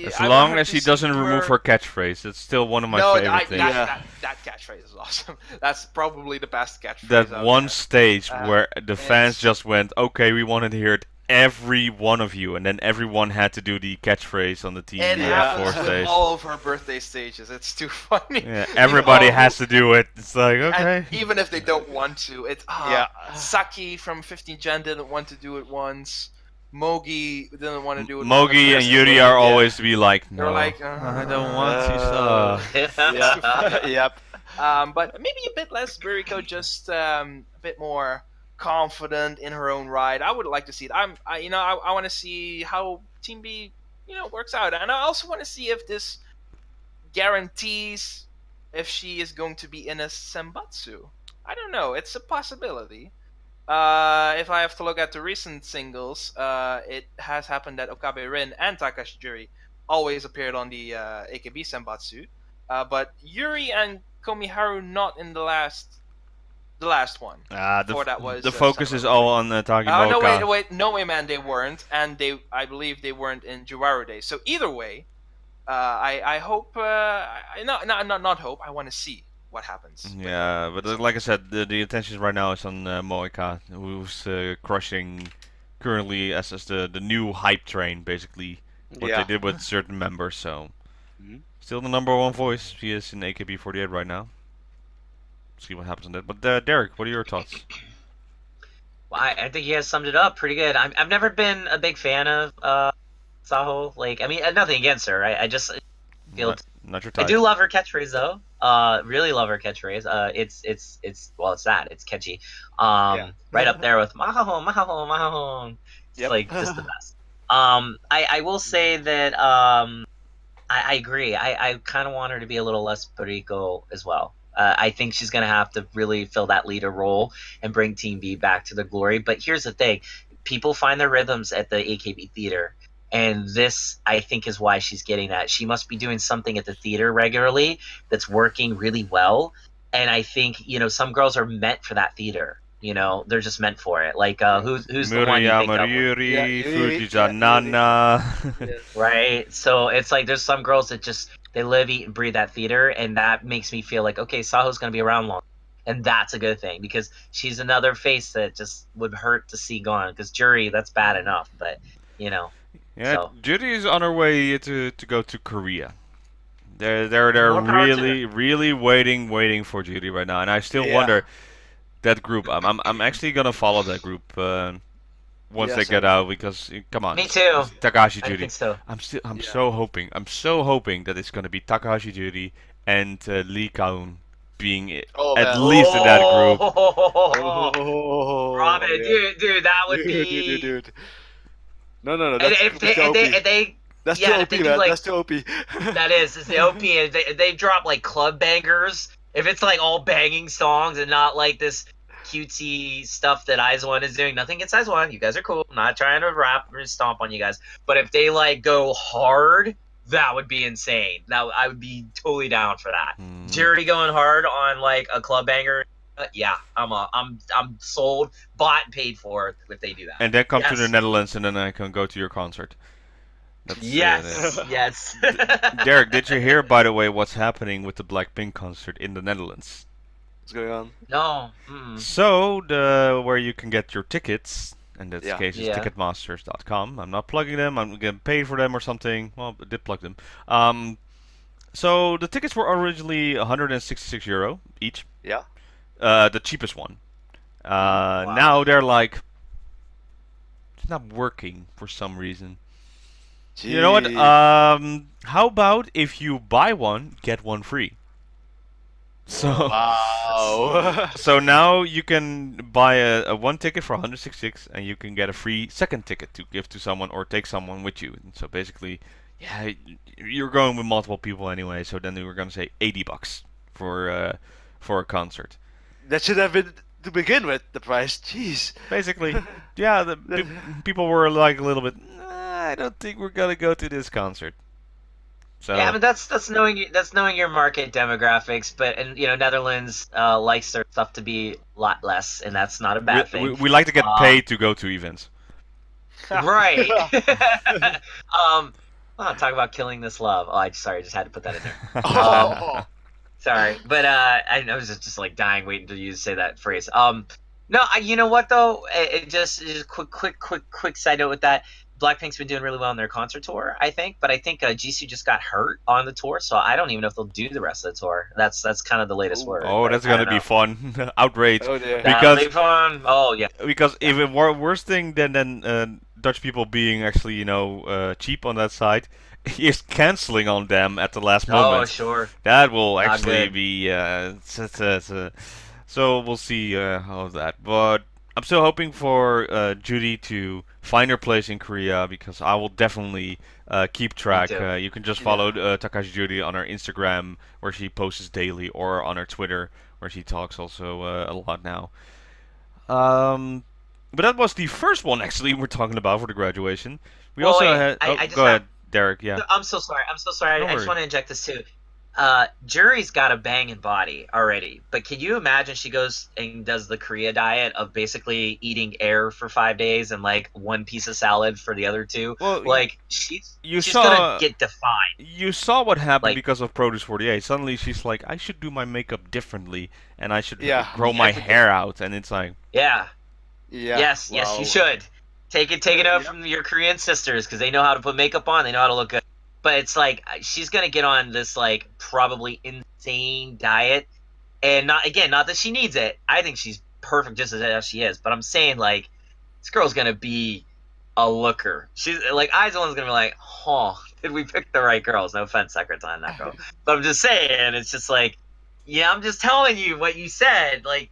As long as she doesn't remove her catchphrase, it's still one of my favorite things. That catchphrase is awesome. That's probably the best catchphrase. That one stage where the fans just went, okay, we want to hear it, every one of you, and then everyone had to do the catchphrase on the TV It happens fourth with stage. all of her birthday stages. It's too funny. Yeah, everybody has to do it. It's like, okay. And even if they don't want to, it's Saki from 15 Gen didn't want to do it once. Mogi didn't want to do it. Mogi and Yuri are always to be like, no, they're like, I don't want to. Yep. But maybe a bit less Buriko, just a bit more confident in her own right. I would like to see it. I want to see how Team B, works out, and I also want to see if this guarantees if she is going to be in a Senbatsu. I don't know. It's a possibility. If I have to look at the recent singles, it has happened that Okabe Rin and Takashi Juri always appeared on the AKB Senbatsu, but Yuri and Komiharu not in the last one. The focus is all on Tagiboka. No way, man, they weren't, and I believe they weren't in Juwaru Day. So either way, I hope, not hope. I want to see what happens. Yeah, but like I said, the attention right now is on Moeka, who's crushing currently as the new hype train, basically what they did with certain members. So Mhm. still the #1 voice. She is in AKB48 right now. See what happens on that. But Derek, what are your thoughts? Well, I think you guys summed it up pretty good. I've never been a big fan of Saho. Like, I mean, nothing against her. I just feel Not your I type. do love her catchphrase though. Really love her catchphrase. It's well, it's that. It's catchy. Right up there with Maho, Maho, Maho. It's Yep. like just the best. I will say that I agree. I kind of want her to be a little less Perico as well. I think she's going to have to really fill that leader role and bring Team B back to their glory. But here's the thing. People find their rhythms at the AKB theater. And this, I think, is why she's getting that. She must be doing something at the theater regularly that's working really well. And I think, you know, some girls are meant for that theater. You know, they're just meant for it. Like, who's the one you think of? Yuri, Yuri, Fujizanana. Right? So it's like there's some girls that just they live, eat, and breathe that theater, and that makes me feel like, okay, Saho's gonna be around long, and that's a good thing because she's another face that just would hurt to see gone. Because Jury, that's bad enough, but you know, Yeah, so. Judy is on her way to go to Korea. They're More power to really waiting for Judy right now, and I still wonder that group. I'm actually gonna follow that group once Yeah, they get same. out because come on, Me too. Takahashi I Judy. think so. I'm so hoping that it's gonna be Takahashi Judy and Lee Kaun being at least in that group. Robin, dude, that would be. Dude. No. And That's if too OP. they That's yeah, too if OP, they do, man. like- That's too OP. that is, it's the OP, and they drop like club bangers. If it's like all banging songs and not like this cutesy stuff that IZ*ONE is doing, nothing against IZ*ONE. You guys are cool. I'm not trying to rap or stomp on you guys, but if they like go hard, that would be insane. Now I would be totally down for that. Jerry going hard on like a club banger. Yeah, I'm sold, bought, and paid for if they do that. And then come to Yes. the Netherlands, and then I can go to your concert. That's, Yes, yes. Derek, did you hear, by the way, what's happening with the Blackpink concert in the Netherlands? What's going on? No. So, where you can get your tickets, in this case it's Ticketmasters.com. I'm not plugging them, I'm getting paid for them or something. Well, I did plug them. So, the tickets were originally €166 each. Yeah. The cheapest one. Now they're like, it's not working for some reason. You know what? How about if you buy one, get one free? So, Wow. so now you can buy a one ticket for 166, and you can get a free second ticket to give to someone or take someone with you. And so basically, yeah, you're going with multiple people anyway. So then we were gonna say $80 for a concert. That should have been to begin with the price. Jeez. Basically, yeah, people were like a little bit. I don't think we're gonna go to this concert. So Yeah, but that's knowing your market demographics. But and you know, Netherlands likes their stuff to be a lot less, and that's not a bad thing. we like to get paid to go to events. Right. Talk about killing this love. Oh, sorry, I just had to put that in there. Sorry, but I was just like dying waiting for you to say that phrase. No, you know what though? It just quick side note with that. Blackpink's been doing really well on their concert tour, I think, but I think Jisoo just got hurt on the tour, so I don't even know if they'll do the rest of the tour. That's kind of the latest word. Oh, that's gonna be fun. Outrage. Oh dear. That'll be fun. Oh yeah. Because even worse thing than Dutch people being actually cheap on that side is canceling on them at the last moment. Oh sure. That will Not actually good. be so we'll see how that. But I'm still hoping for Judy to find her place in Korea because I will definitely keep track. Me too. You can just follow Takashi Judy on her Instagram where she posts daily, or on her Twitter where she talks also a lot now. But that was the first one actually we're talking about for the graduation. We Well, also wait, had. I just go have- ahead, Derek. Yeah. I'm so sorry. Don't I just worry. want to inject this too. Jury's got a banging body already, but can you imagine she goes and does the Korea diet of basically eating air for 5 days and like one piece of salad for the other two? Well, Like you she's saw- gonna get defined. You saw what happened Like- because of Produce 48. Suddenly she's like, I should do my makeup differently, and I should Yeah, grow my everything. hair out. And it's like, Yeah. Yeah. Yes, wow. you should. Take it out from your Korean sisters because they know how to put makeup on. They know how to look good. But it's like she's gonna get on this like probably insane diet, and not that she needs it. I think she's perfect just as she is. But I'm saying like this girl's gonna be a looker. She's like Aizelon's gonna be like, oh, did we pick the right girls? No offense, Secretary, on that girl. But I'm just saying, it's just like, yeah, I'm just telling you what you said. Like,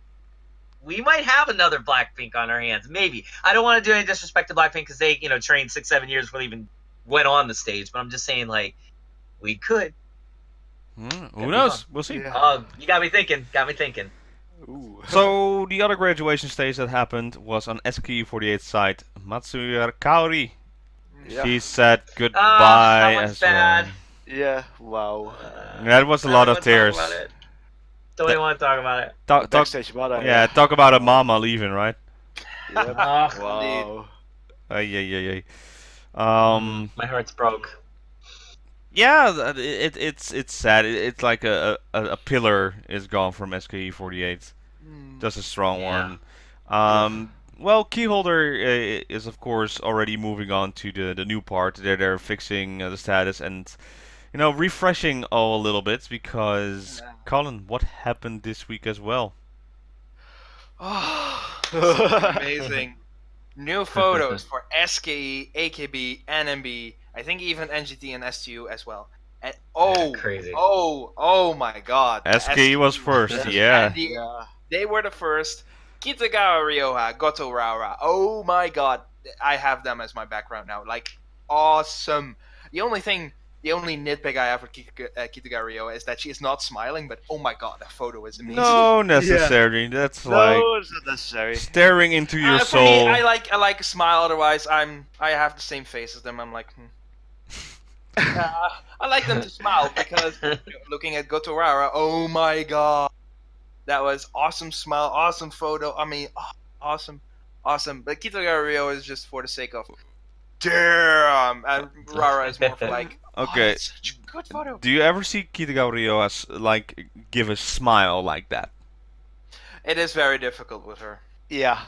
we might have another Blackpink on our hands. Maybe. I don't want to do any disrespect to Blackpink because they, trained 6-7 years before they even went on the stage. But I'm just saying, like, we could. Who knows? We'll see. Yeah. You got me thinking. Ooh. So the other graduation stage that happened was on SKE48's side. Matsuya Kaori. Yeah. She said goodbye that one's as bad. well. Yeah. Wow. That was a lot of tears. Don't even want to talk about it. Talk, Backstage mother. yeah, talk about a mama leaving, right? Yep. Oh, Wow. Yeah. my heart's broke. Yeah, it's sad. It's like a pillar is gone from SKE48. That's a strong Yeah. one. Well, Keyholder is of course already moving on to the new part. They're fixing the status and refreshing all a little bit because Colin, what happened this week as well? Oh, amazing. New photos for SKE, AKB, NMB, I think even NGT and STU as well. And Crazy. oh my god. SKE was first, yeah. They were the first. Kitagawa Ryoha, Goto Raura. Oh my god. I have them as my background now. Like, awesome. The only nitpick I have for Kitagawa Ryoha is that she is not smiling, but oh my god, that photo is amazing. No necessary. That's like No, it's not necessary. staring into your For soul. me, I like a smile. Otherwise, I have the same face as them. I'm like, I like them to smile because looking at Goto Raura, oh my god, that was awesome smile, awesome photo. I mean, awesome. But Kitagawa Ryoha is just for the sake of damn, and Rara is more for like. Okay. It's such a good photo. Do you ever see Kitagawa Ryoha like give a smile like that? It is very difficult with her. Yeah.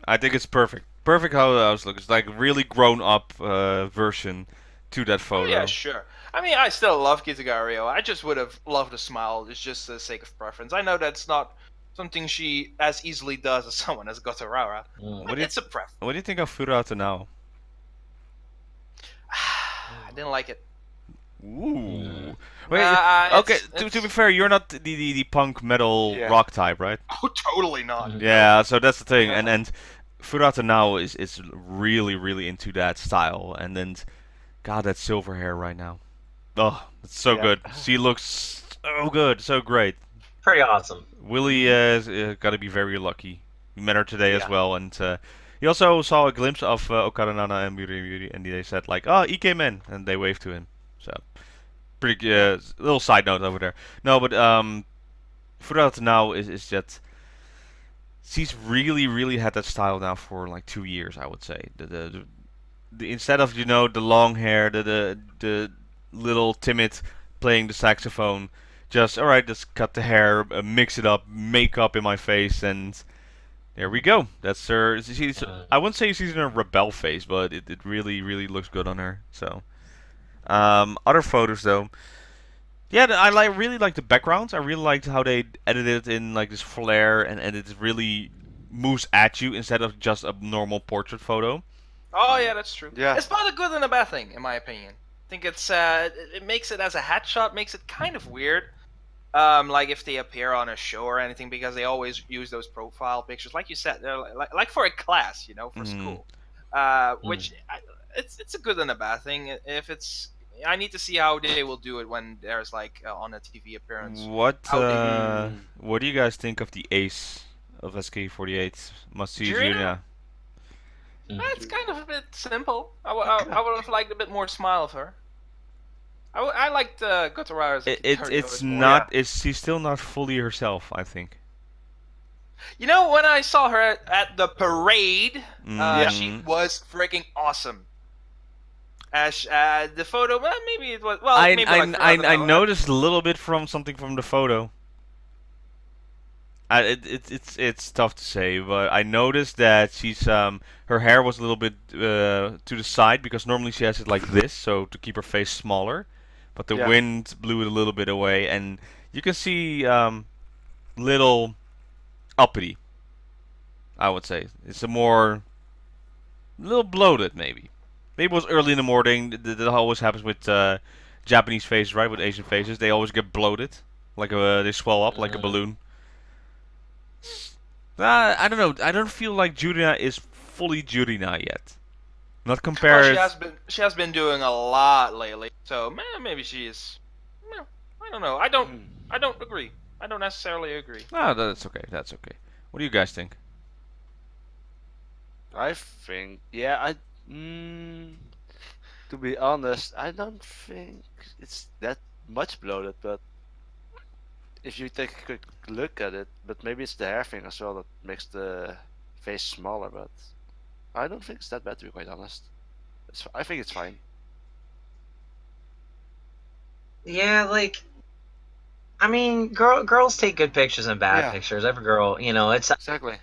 I think it's perfect. Perfect how the house looks. It's like a really grown up version to that photo. Yeah, sure. I mean, I still love Kitagawa Ryoha. I just would have loved a smile. It's just the sake of preference. I know that's not something she as easily does as someone as Goto Raura. But it's a preference. What do you think of Furata now? I didn't like it. Ooh. Wait, It's- to be fair, you're not the punk metal Yeah. rock type, right? Oh, totally not. Yeah, so that's the thing. And Furata now is really into that style. And then, God, that silver hair right now. Oh, it's so Yeah. good. She looks so good, so great. Pretty awesome. Willie has got to be very lucky. We met her today as Yeah. well, and he also saw a glimpse of Okada Nana and Beauty, and they said like, "Oh, he came in," and they waved to him. So, pretty little side note over there. No, but Furata now is that she's really had that style now for like 2 years, I would say. The instead of the long hair, the little timid playing the saxophone. Just alright, just cut the hair, mix it up, makeup in my face, and there we go. That's her. I wouldn't say she's in a rebel phase, but it really looks good on her. So, other photos though, yeah, I really like the backgrounds. I really liked how they edited it in like this flare, and it really moves at you instead of just a normal portrait photo. Oh yeah, that's true. Yeah. It's both a good and a bad thing, in my opinion. I think it's it makes it as a headshot makes it kind of weird. Like if they appear on a show or anything, because they always use those profile pictures, like you said, they're like for a class, for school. Which it's a good and a bad thing. If it's, I need to see how they will do it when there's like on a TV appearance. What How what do you guys think of the ace of SK48, Matsuya Jurina? Junior? It's kind of a bit simple. I would have liked a bit more smile of her. I liked Gotora's. It's not. She's still not fully herself, I think. When I saw her at the parade, she was freaking awesome. The photo, well, maybe it was. Well, maybe I noticed a little bit from something from the photo. It's tough to say, but I noticed that she's her hair was a little bit to the side because normally she has it like this, so to keep her face smaller. But the Yeah. wind blew it a little bit away, and you can see little uppity. I would say it's a little bloated maybe. Maybe it was early in the morning. That always happens with Japanese faces, right? With Asian faces, they always get bloated, like they swell up like a balloon. I don't know. I don't feel like Jurina is fully Jurina yet. Not Well, compared. she has been doing a lot lately, so maybe she is. Well, I don't know. I don't agree. I don't necessarily agree. No, that's okay. That's okay. What do you guys think? I think, yeah, to be honest, I don't think it's that much bloated, but if you take a quick look at it, but maybe it's the hair thing as well that makes the face smaller, but I don't think it's that bad, to be quite honest. I think it's fine. Yeah, like, I mean, girls take good pictures and bad Yeah. pictures. Every girl, it's Exactly.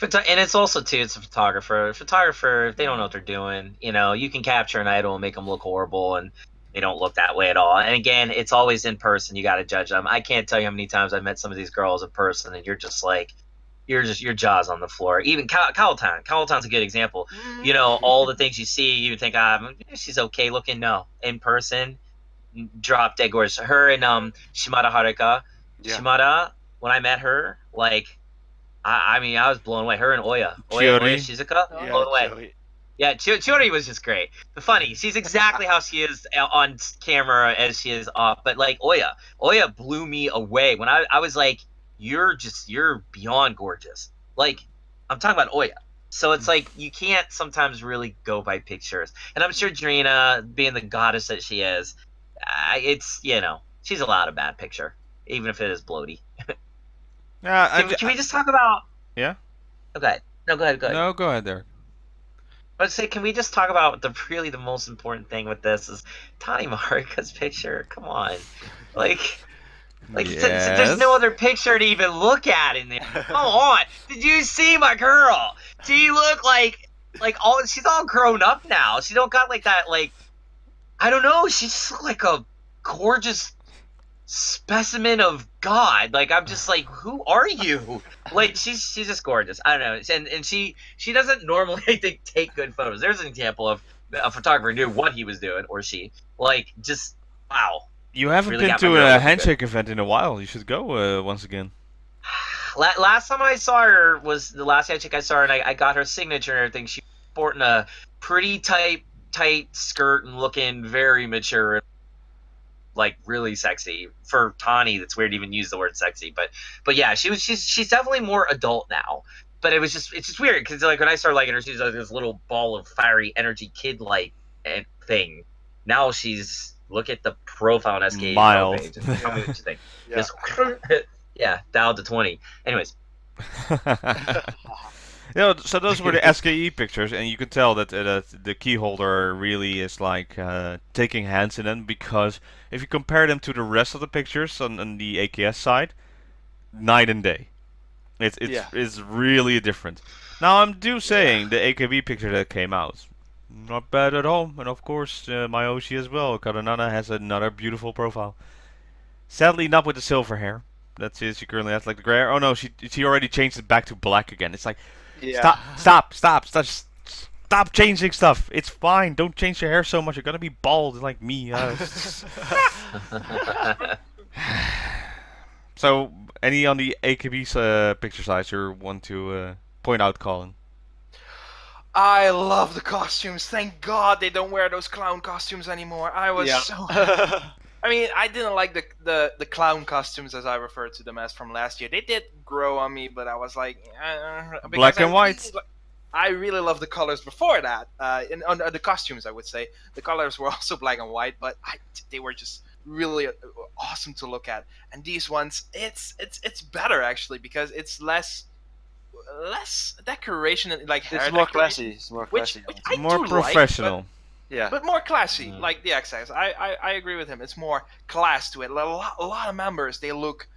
and it's also too, it's a photographer. A photographer, if they don't know what they're doing, you can capture an idol and make them look horrible, and they don't look that way at all. And again, it's always in person. You got to judge them. I can't tell you how many times I've met some of these girls in person, and you're just like, your jaws on the floor. Even Kaotan's a good example. All the things you see, you think, she's okay looking. No, in person, drop dead gorgeous. Her and Shimada Haruka. Yeah. Shimada, when I met her, like, I mean, I was blown away. Her and Oya Chiori. Shizuka, Yeah, blown away. Joey. Yeah, Chiori was just great. But funny, she's exactly how she is on camera as she is off. But like Oya blew me away when I was like, you're beyond gorgeous. Like, I'm talking about Oya. So it's like you can't sometimes really go by pictures. And I'm sure Drina, being the goddess that she is, it's she's allowed a bad picture, even if it is bloaty. Can we just talk about? Yeah. Okay. No, go ahead. No, go ahead, Derek. I'd say, can we just talk about the most important thing with this is Tani Marika's picture? Come on, like Yes. there's no other picture to even look at in there. Come on, did you see my girl? She look like she's all grown up now. She don't got like that, like, I don't know. She just look like a gorgeous specimen of God. Like, I'm just like, who are you? Like, she's just gorgeous. I don't know. And she doesn't normally, I think, take good photos. There's an example of a photographer knew what he was doing, or she. Like, just wow. You haven't Really been got my to girl a looking handshake event in a while. You should go once again. Last time I saw her was the last handshake I saw her, and I got her signature and everything. She was sporting a pretty tight skirt and looking very mature and, like, really sexy. For Tani, that's weird to even use the word sexy, but yeah, she's definitely more adult now. But it's just weird because, like, when I started liking her, she's like this little ball of fiery energy kid like thing. Now she's, look at the profile on SK Mild. page. And tell me what you think. Yeah. Just, yeah, down to 20. Anyways. So those were the SKE pictures, and you can tell that the key holder really is like taking hands in them, because if you compare them to the rest of the pictures on the AKS side, night and day. It's really different. Now I'm saying the AKB picture that came out, not bad at all, and of course Mayoshi as well. Karanana has another beautiful profile. Sadly, not with the silver hair. That's it. She currently has like the gray hair. Oh no, she already changed it back to black again. It's like, stop changing stuff. It's fine. Don't change your hair so much. You're gonna be bald like me. So, any on the AKB's picture size you want to point out, Colin? I love the costumes. Thank God they don't wear those clown costumes anymore. I was so. I mean, I didn't like the clown costumes, as I referred to them as, from last year. They did grow on me, but I was like, Black and white. I really love the colors before that. On the costumes, I would say the colors were also black and white, but they were just really awesome to look at. And these ones, it's better actually, because it's less decoration and like hair It's more decoration, classy. It's more which classy. I More do professional. like, Yeah. but more classy, like the XX. I agree with him. It's more class to it. A lot of members, they look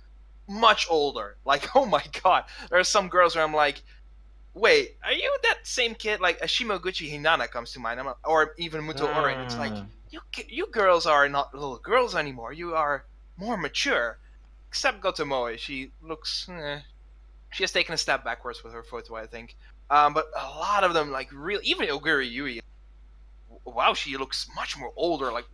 much older. Like, oh my god, there are some girls where I'm like, wait, are you that same kid? Like Shimoguchi Hinata comes to mind, or even Muto Oren. It's like you girls are not little girls anymore. You are more mature. Except Gotomoe, she looks. She has taken a step backwards with her photo, I think. But a lot of them, like real, even Oguri Yui. Wow, she looks much more older, like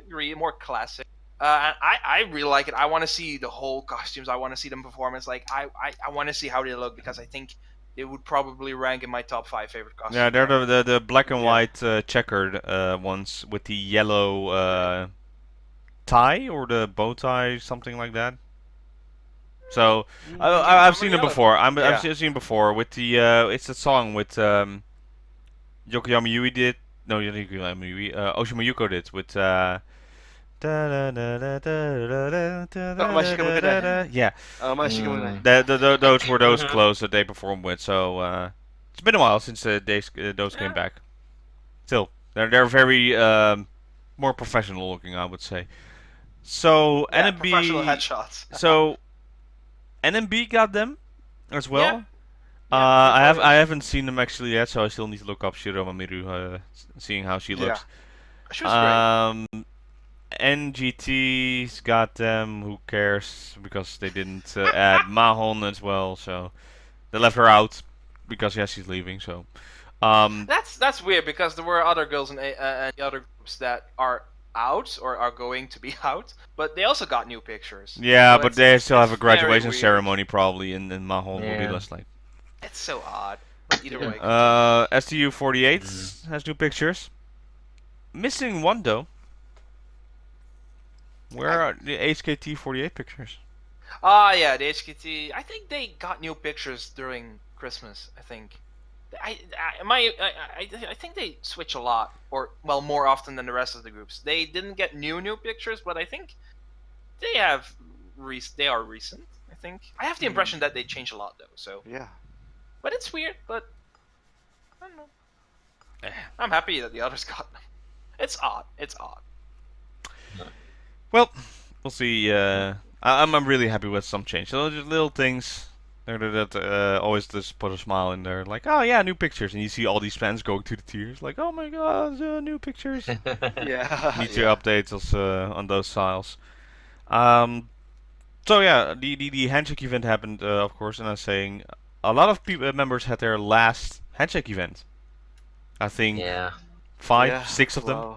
more classic. I really like it. I want to see the whole costumes. I want to see them performance. Like I want to see how they look because I think they would probably rank in my top 5 favorite costumes. Yeah, they're the black and white checkered ones with the yellow tie or the bow tie, something like that. So I've seen it before. I've seen it before with the it's a song with Yokoyama Yui did. No, not Yokoyama Yui. Oshima Yuko did with. Yeah. Those were those clothes that they performed with. So it's been a while since those came back. Still, they're very more professional looking, I would say. So NMB. Professional headshots. So NMB got them as well. Yeah. I haven't seen them actually yet, so I still need to look up Shiro Mamiru, seeing how she looks. She was great. NGT's got them. Who cares? Because they didn't add Mahon as well, so they left her out because she's leaving. So that's weird because there were other girls in the other groups that are out or are going to be out, but they also got new pictures. Yeah, so but they still have a graduation weird. ceremony probably, and Mahon will be less like. It's so odd. But either way. STU48 has new pictures. Missing one though. Where are the HKT48 pictures? Yeah, the HKT. I think they got new pictures during Christmas. I think. I think they switch a lot, or well, more often than the rest of the groups. They didn't get new pictures, but I think they have. They are recent. I think. I have the impression that they change a lot though. So. Yeah. But it's weird. But I don't know. I'm happy that the others got them. It's odd. It's odd. Well, we'll see. I'm really happy with some change. So just little things that always just put a smile in there. Like, oh yeah, new pictures, and you see all these fans going to the tears. Like, oh my god, new pictures. Yeah. Need to update us on those files. So yeah, the Handshake event happened, of course, and I was saying a lot of members had their last Handshake event. I think 5, 6 of them.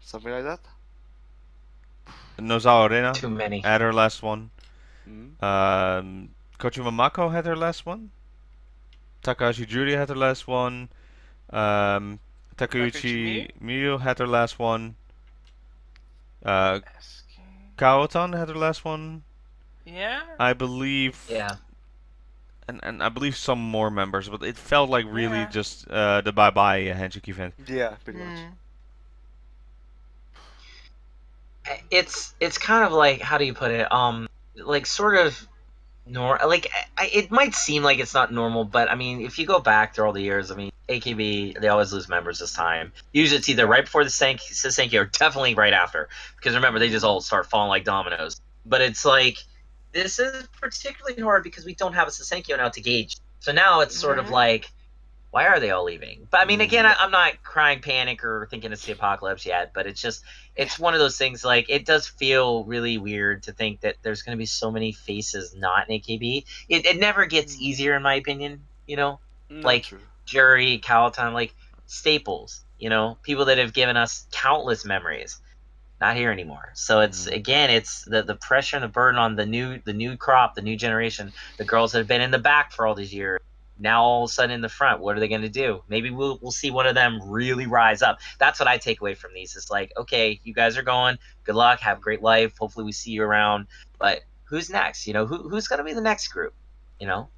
Something like that. Nozawa Arena Too many. had her last one. Mm. Kochima Mako had her last one. Takahashi Judy had her last one. Takeuchi Miyu had her last one. Kaotan had her last one. Yeah. I believe. Yeah. And I believe some more members, but it felt like really just the bye-bye Handshake event. Yeah, pretty much. It's kind of like, how do you put it? Like sort of it might seem like it's not normal, but I mean, if you go back through all the years, I mean, AKB, they always lose members this time. Usually it's either right before the Sasenki or definitely right after, because remember, they just all start falling like dominoes. But it's like, this is particularly hard because we don't have a Sasenkyo now to gauge. So now it's sort of like, why are they all leaving? But I mean, again, I'm not crying panic or thinking it's the apocalypse yet, but it's just, it's one of those things, like, it does feel really weird to think that there's going to be so many faces not in AKB. It never gets easier, in my opinion, you know? Like, true. Jury, Cowtown, like, staples, you know? People that have given us countless memories. Not here anymore. So it's, again, it's the pressure and the burden on the new crop, the new generation, the girls that have been in the back for all these years. Now all of a sudden in the front, what are they going to do? Maybe we'll see one of them really rise up. That's what I take away from these. It's like, okay, you guys are going. Good luck. Have a great life. Hopefully we see you around. But who's next? You know, who's going to be the next group? You know,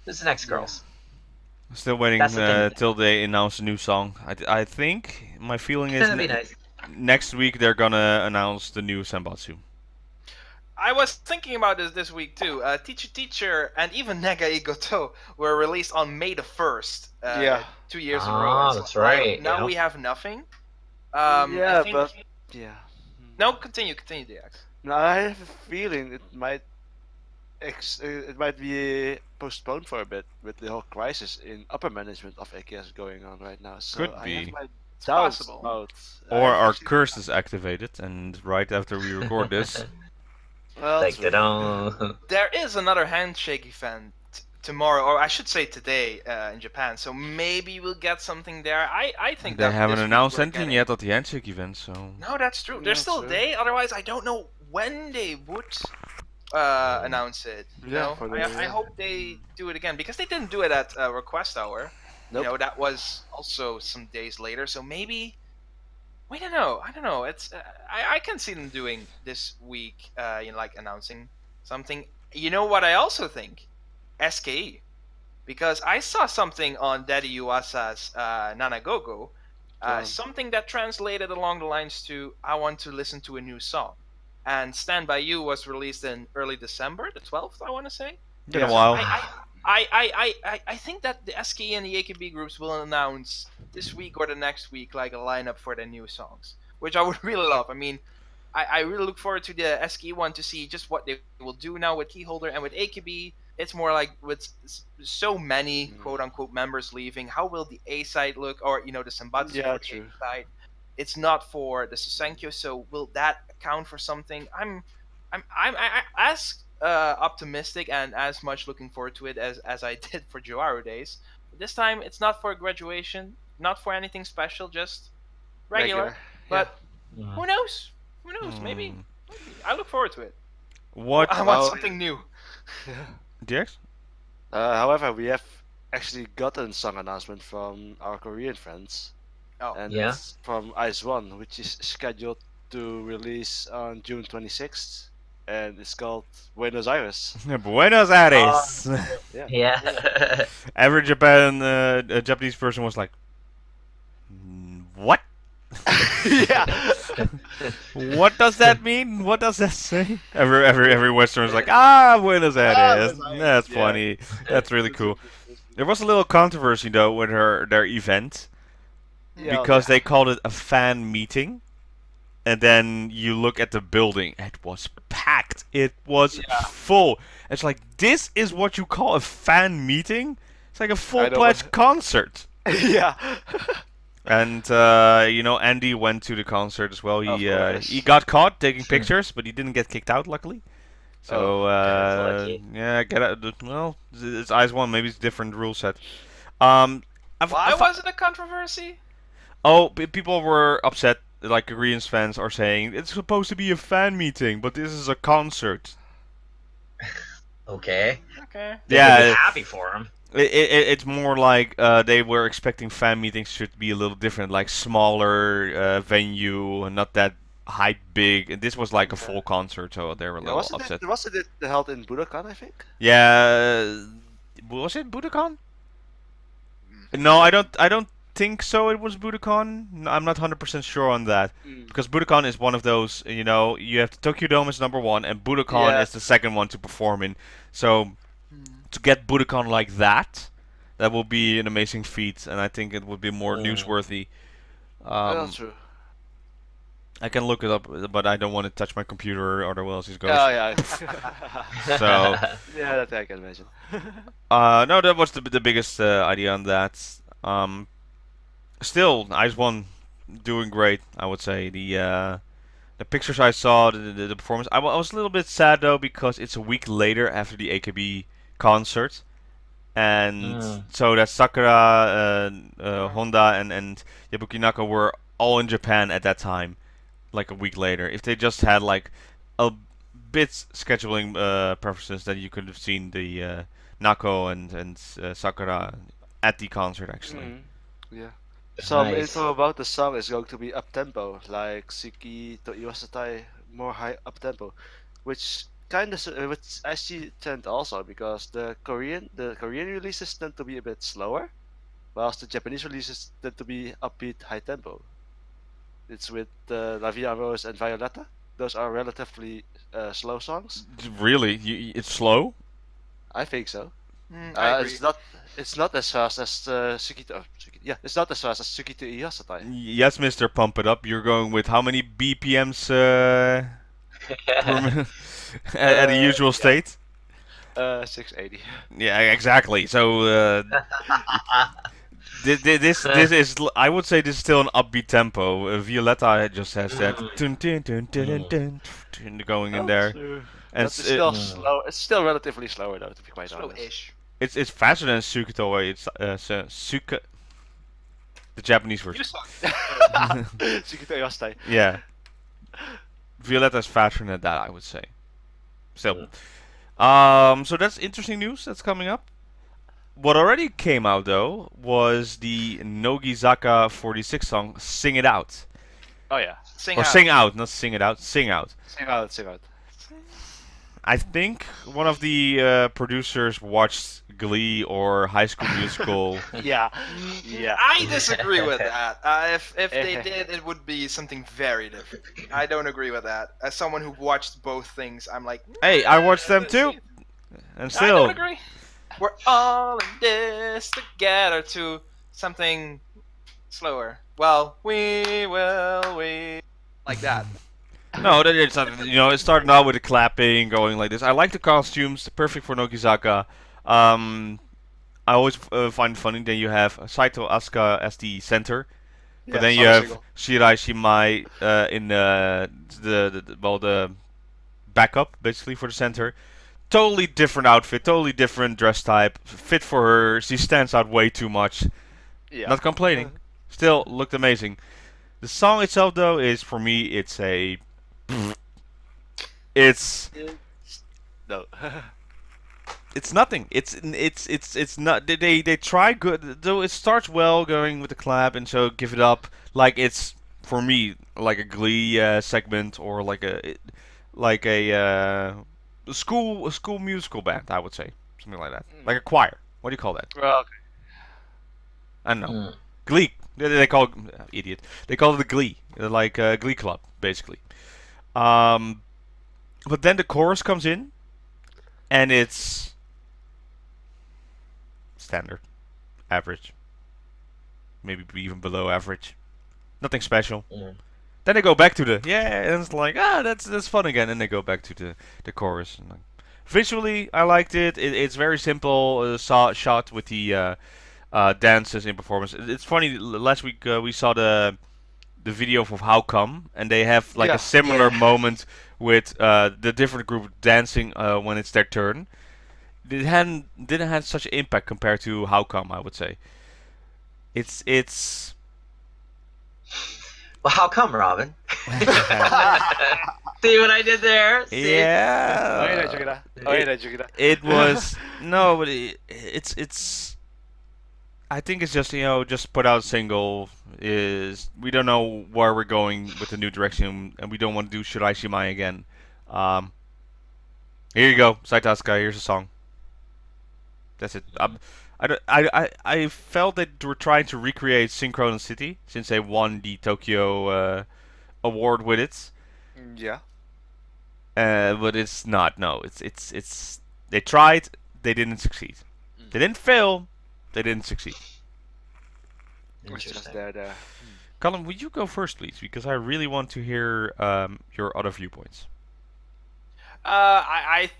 who's the next girls? Still waiting till they announce a new song. I think my feeling is next week they're gonna announce the new Senbatsu. I was thinking about this week too. Teacher, and even Negai Goto were released on May the 1st. 2 years in a row. Oh, that's right. Now we have nothing. No, continue, DX. No, I have a feeling it might be postponed for a bit with the whole crisis in upper management of AKS going on right now. So Could I be. have my doubts possible. about. Or I've our actually- curse is activated, and right after we record this, Well, Like, true. da-dum. There is another Handshake event tomorrow, or I should say today, in Japan. So maybe we'll get something there. I think they that haven't this week announced we're anything getting- yet at the Handshake event, so... No, that's true. There's Yeah, still true. a day. Otherwise, I don't know when they would announce it. You Yeah, know? for the- I hope they do it again because they didn't do it at Request Hour. Nope. You know, that was also some days later. So maybe we don't know. I don't know. It's I can see them doing this week. Like announcing something. You know what I also think? SKE, because I saw something on Daddy Yuasa's Nanagogo, on. something that translated along the lines to "I want to listen to a new song," and "Stand by You" was released in early December, the 12th, I want to say. Been a Yeah. while. I think that the SKE and the AKB groups will announce this week or the next week like a lineup for their new songs, which I would really love. I mean, I really look forward to the SKE one to see just what they will do now with Keyholder, and with AKB. It's more like with so many quote unquote members leaving, how will the A side look, or the Senbatsu Yeah, for the true. A side? It's not for the Susenkyo, so will that account for something? I'm as optimistic and as much looking forward to it as I did for Joaru days. This time it's not for graduation, not for anything special, just regular. But who knows? Who knows? Maybe I look forward to it. What? I want Oh. something new. DX? However, we have actually gotten song announcement from our Korean friends, Oh, and Yeah? it's from Ice One, which is scheduled to release on June 26th, and it's called Buenos Aires. Buenos Aires! Yeah. Yeah. Every Japanese person was like, what? Yeah. What does that mean? What does that say? Every Western was like, Buenos Aires. Buenos Aires. That's Yeah. funny. That's really cool. There was a little controversy though with their event Yeah, because they called it a fan meeting, and then you look at the building, it was packed. It was full. It's like, this is what you call a fan meeting? It's like a full-fledged concert. yeah. And Andy went to the concert as well. Of He course. he got caught taking pictures, but he didn't get kicked out, luckily. So that's lucky. yeah, get out. Well, it's Ice One. Maybe it's a different rule set. Why why was it a controversy? people were upset. Like Korean fans are saying it's supposed to be a fan meeting, but this is a concert. Okay. Okay. They Yeah, could be happy for him. It's more like they were expecting fan meetings should be a little different, like smaller venue, and not that hype big. And this was like a full concert, so they were a little upset. Wasn't it held in Budokan, I think? Yeah, was it Budokan? No, I don't think so. It was Budokan. No, I'm not 100% sure on that because Budokan is one of those. You have the Tokyo Dome is number one, and Budokan Yeah. is the second one to perform in. So to get Budokan like that will be an amazing feat, and I think it would be more newsworthy. That's true. I can look it up, but I don't want to touch my computer, otherwise it goes. Oh, yeah. So. Yeah, that I can imagine. No, that was the biggest idea on that. Still, Ice One doing great, I would say. The pictures I saw, the performance. I was a little bit sad though because it's a week later after the AKB concert, and so that Sakura, Honda, and Yabuki Naka were all in Japan at that time, like a week later. If they just had like a bit scheduling preferences, then you could have seen the Nako and Sakura at the concert actually. Yeah. Some Nice. info about the song is going to be up tempo, like Suki to Iwasatai, more high up tempo, which kind of which I see trend also because the Korean releases tend to be a bit slower, whilst the Japanese releases tend to be upbeat, high tempo. It's with La Via Rose and Violetta. Those are relatively slow songs. Really, it's slow. I think so. I agree. It's not as fast as Suki. Yeah, it's not as fast as Suki to Iyasatai. Yes, Mr. Pump It Up. You're going with how many BPMs? at the usual state. 680. Yeah, exactly. So this is, I would say, this is still an upbeat tempo. Violetta just has that dun, dun, dun, dun, dun, dun, dun, going in there. And It's still slow. It's still relatively slower though, to be quite honest. Slow-ish. it's faster than Sukuto. It's Suka, the Japanese version. You suck. Sukuto Yastai. Yeah, Violetta is faster than that, I would say. Still, so that's interesting news that's coming up. What already came out though was the Nogizaka 46 song "Sing It Out." Oh yeah. Sing Or out. "Sing Out," not "Sing It Out." "Sing Out." Sing out, sing out. I think one of the producers watched Glee or High School Musical. Yeah. Yeah. I disagree with that. If they did, it would be something very different. I don't agree with that. As someone who watched both things, I'm like, Hey, I watched them too, and I still. don't agree. We're all in this together to something slower. Well, we like that. No, it's not. It started out with the clapping, going like this. I like the costumes, perfect for Nogizaka. I always find it funny that you have Saito Asuka as the center, but then you have Shirai Shimai in the backup, basically, for the center. Totally different outfit, totally different dress type, fit for her. She stands out way too much. Yeah. Not complaining. Still looked amazing. The song itself, though, is for me, it's No. it's nothing. It's not. They try good, though. It starts well, going with the clap, and so give it up. Like it's for me like a Glee segment or like a school musical band. I would say something like that, like a choir. What do you call that? Well, okay. I don't know. Glee. They call it, idiot. They call it the Glee, like Glee Club, basically. But then the chorus comes in, and it's standard, average, maybe even below average. Nothing special. Then they go back to the and it's like that's fun again, and they go back to the chorus. And visually, I liked it. It's very simple. Shot with the dances in performance. It's funny. Last week we saw the video of How Come, and they have like a similar moment with the different group dancing when it's their turn. It didn't have such an impact compared to How Come, I would say. It's. Well, how come, Robin? See what I did there? See? Yeah. It was no, but it's. I think it's just just put out a single. Is we don't know where we're going with the new direction, and we don't want to do Shirai Shimai again. Here you go, Saito Asuka. Here's a song. That's it. I felt that they were trying to recreate Synchron City since they won the Tokyo award with it. Yeah. But it's not. No, it's. They tried. They didn't succeed. They didn't fail. They didn't succeed. It's just there. Colin, would you go first, please? Because I really want to hear your other viewpoints. I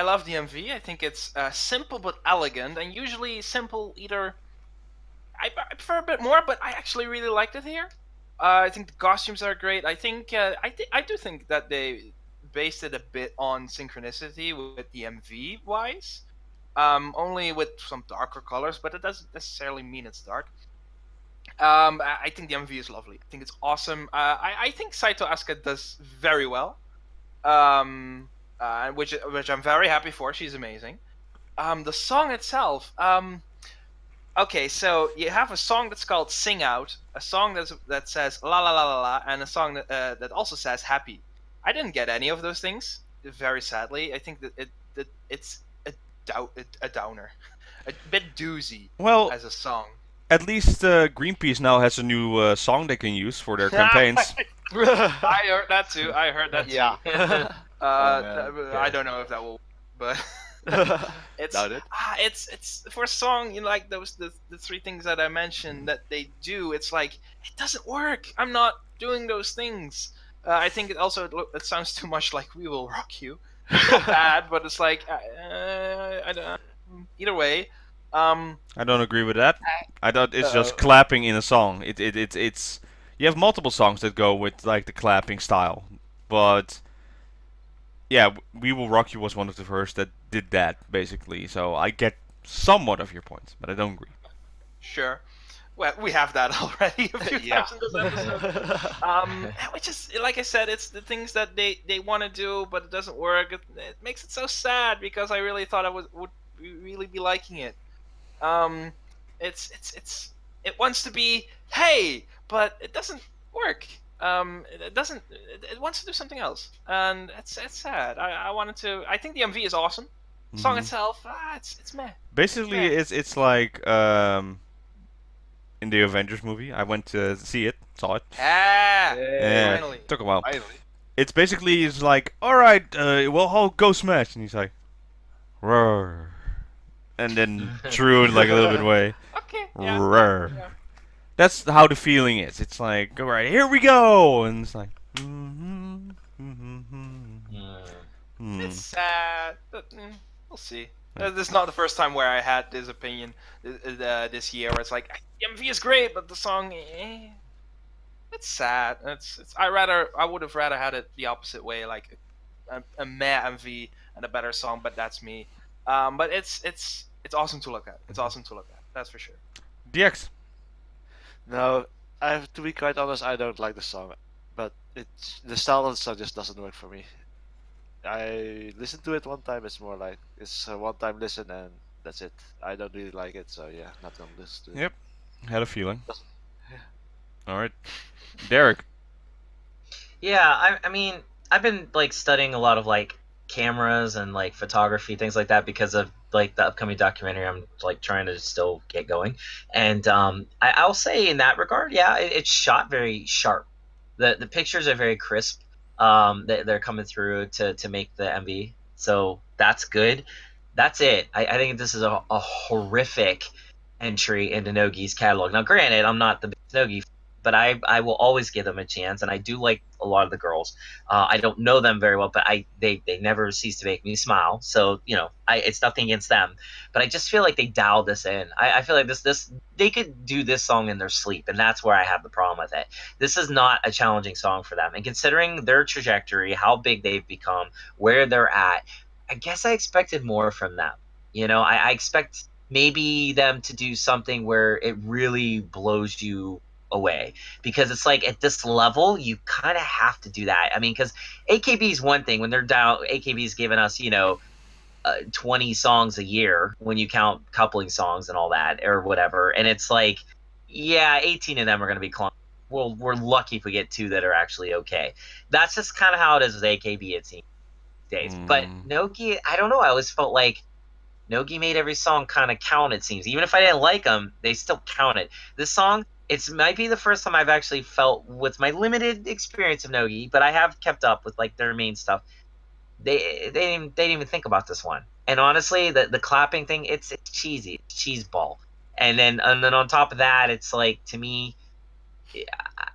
love the MV. I think it's simple but elegant, and usually simple either. I prefer a bit more, but I actually really liked it here. I think the costumes are great. I think I do think that they based it a bit on synchronicity with the MV wise. Only with some darker colors, but it doesn't necessarily mean it's dark. I think the MV is lovely. I think it's awesome. I think Saito Asuka does very well. Which I'm very happy for. She's amazing. The song itself. Okay, so you have a song that's called "Sing Out," a song that says "la la la la la," and a song that also says "Happy." I didn't get any of those things, very sadly. I think that it's a downer, a bit doozy. Well, as a song. At least Greenpeace now has a new song they can use for their campaigns. I heard that too. Yeah. I don't know if that will, but it's for a song, like the three things that I mentioned that they do. It's like it doesn't work. I'm not doing those things. I think it sounds too much like "We Will Rock You." It's not bad, but it's like I don't. Either way, I don't agree with that. I thought it's just clapping in a song. It's you have multiple songs that go with like the clapping style, but yeah, "We Will Rock You" was one of the first that did that basically. So I get somewhat of your points, but I don't agree. sure. Well, we have that already a few Yeah. times in this episode. Which is, like I said, it's the things that they want to do, but it doesn't work. It makes it so sad because I really thought I would really be liking it. It wants to be hey, but it doesn't work. It doesn't. It wants to do something else, and it's sad. I wanted to. I think the MV is awesome. The song itself, it's meh. Basically, Yeah. it's like in the Avengers movie. I went to see it, saw it. Yeah, finally. Took a while. Finally. It's basically it's like, all right, well, I'll go smash, and he's like, roar, and then threw it like a little bit away. Okay. Yeah. Roar. Yeah. That's how the feeling is. It's like, all right, here we go, and it's like, It's sad, but we'll see. This is not the first time where I had this opinion this year, where it's like the MV is great, but the song, it's sad. I would have rather had it the opposite way, like a meh MV and a better song, but that's me. But it's awesome to look at. It's awesome to look at. That's for sure. DX. No, I have to be quite honest. I don't like the song, but the style of the song just doesn't work for me. I listened to it one time. It's more like it's a one-time listen and that's it. I don't really like it, so yeah, not gonna listen to it. Yep. Had a feeling. Yeah. All right, Derek. Yeah, I mean, I've been like studying a lot of like cameras and like photography, things like that, because of like the upcoming documentary I'm like trying to still get going. And I'll say in that regard, yeah, it's shot very sharp. The pictures are very crisp. They're coming through to make the MV, so that's good. That's it. I think this is a horrific entry into Nogi's catalog. Now, granted, I'm not the biggest Nogi, but I will always give them a chance, and I do like a lot of the girls. I don't know them very well, but they never cease to make me smile. So it's nothing against them, but I just feel like they dialed this in. I feel like this they could do this song in their sleep, and that's where I have the problem with it. This is not a challenging song for them, and considering their trajectory, how big they've become, where they're at, I guess I expected more from them. I expect maybe them to do something where it really blows you away, because it's like at this level you kind of have to do that. I mean, because AKB is one thing when they're down. AKB's given us 20 songs a year when you count coupling songs and all that or whatever, and it's like, yeah, 18 of them are going to be clunky. Well, we're lucky if we get 2 that are actually okay. That's just kind of how it is with AKB, it seems days. But Nogi, I don't know, I always felt like Nogi made every song kind of count, it seems. Even if I didn't like them, they still counted. This song, it might be the first time I've actually felt, with my limited experience of Nogi, but I have kept up with like their main stuff. They didn't even think about this one. And honestly, the clapping thing, it's cheesy, it's cheeseball. And then on top of that, it's like, to me,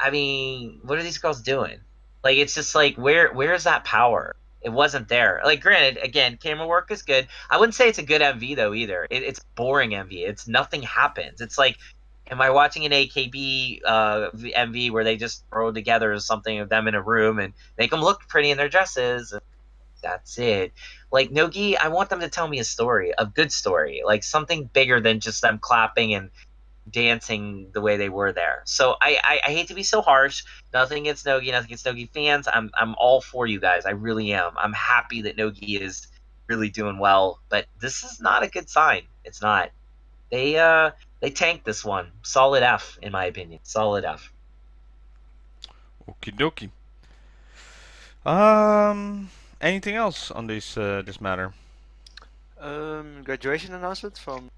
I mean, what are these girls doing? Like, it's just like, where's that power? It wasn't there. Like, granted, again, camera work is good. I wouldn't say it's a good MV though either. It's boring MV. It's nothing happens. It's like, am I watching an AKB MV where they just throw together something of them in a room and make them look pretty in their dresses? That's it. Like, Nogi, I want them to tell me a story, a good story, like something bigger than just them clapping and dancing the way they were there. So I hate to be so harsh. Nothing against Nogi, nothing against Nogi fans. I'm all for you guys. I really am. I'm happy that Nogi is really doing well, but this is not a good sign. It's not. They tanked this one. Solid F, in my opinion. Solid F. Okie dokie. Anything else on this matter? Graduation announcement from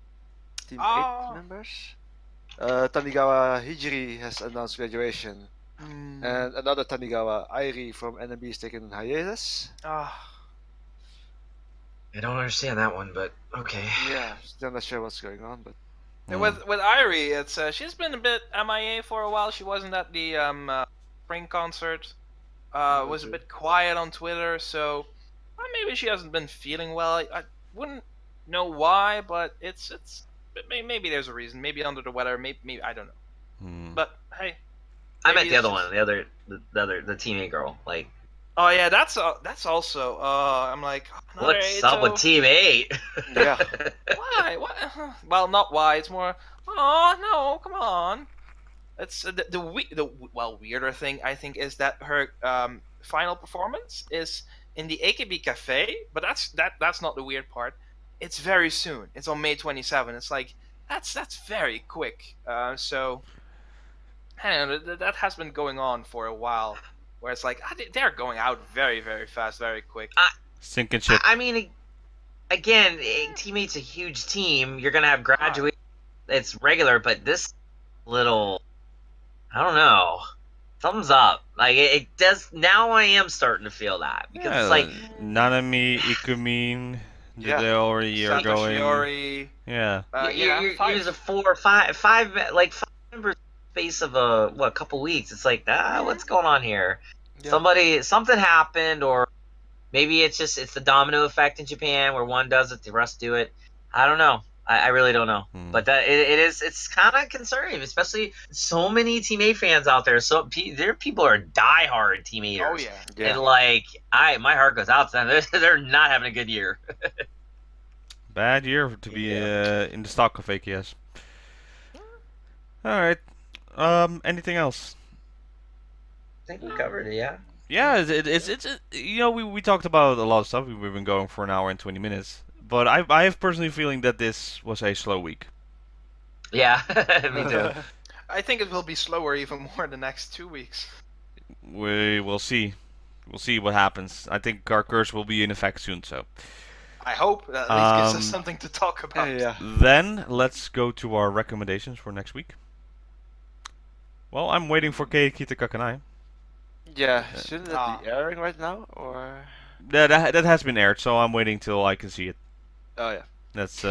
Team 8 members. Tanigawa Hijiri has announced graduation, and another Tanigawa, Airi from NMB, is taking hiatus. I don't understand that one, but okay. Yeah, still not sure what's going on, but With Airi, it's she's been a bit MIA for a while. She wasn't at the spring concert. Was a bit quiet on Twitter, so maybe she hasn't been feeling well. I wouldn't know why, but it's maybe there's a reason. Maybe under the weather. Maybe I don't know. But hey, I meant the maybe other it's one, the teammate girl. Like, oh yeah, that's also. I'm like, another what's up with Eito? Team 8? Yeah. Why? What? Well, not why. It's more. Oh no! Come on. It's the weirder thing I think is that her final performance is in the AKB Cafe, but that's not the weird part. It's very soon. It's on May 27. It's like that's very quick. So I don't know, that has been going on for a while, where it's like they're going out very very fast, very quick. Sinking ship. I mean, again, Team 8's a huge team. You're gonna have graduate. It's regular, but this little, I don't know. Thumbs up. Like it does. Now I am starting to feel that because it's like Nanami, Ikumin. Yeah. They already are going. Shiori, Yeah. you're five. using 4 or 5 members space of a couple weeks. It's like what's going on here? Yeah. Something happened, or maybe it's the domino effect in Japan where one does it, the rest do it. I don't know. I really don't know. But that it's kind of concerning, especially so many Team 8 fans out there. So there people are diehard Team 8ers. Oh yeah. And like my heart goes out to them. They're not having a good year. Bad year to be in the stock of AKS. Alright. Anything else? I think we covered it, yeah. Yeah, it's you know, we talked about a lot of stuff. We've been going for an hour and 20 minutes. But I have personally feeling that this was a slow week. Yeah, me too. I think it will be slower even more the next 2 weeks. We will see. We'll see what happens. I think our curse will be in effect soon, so. I hope that at least gives us something to talk about. Yeah. Then let's go to our recommendations for next week. Well, I'm waiting for Kita Kakanai. Yeah. Shouldn't that be airing right now, or? That has been aired, so I'm waiting till I can see it. Oh yeah. That's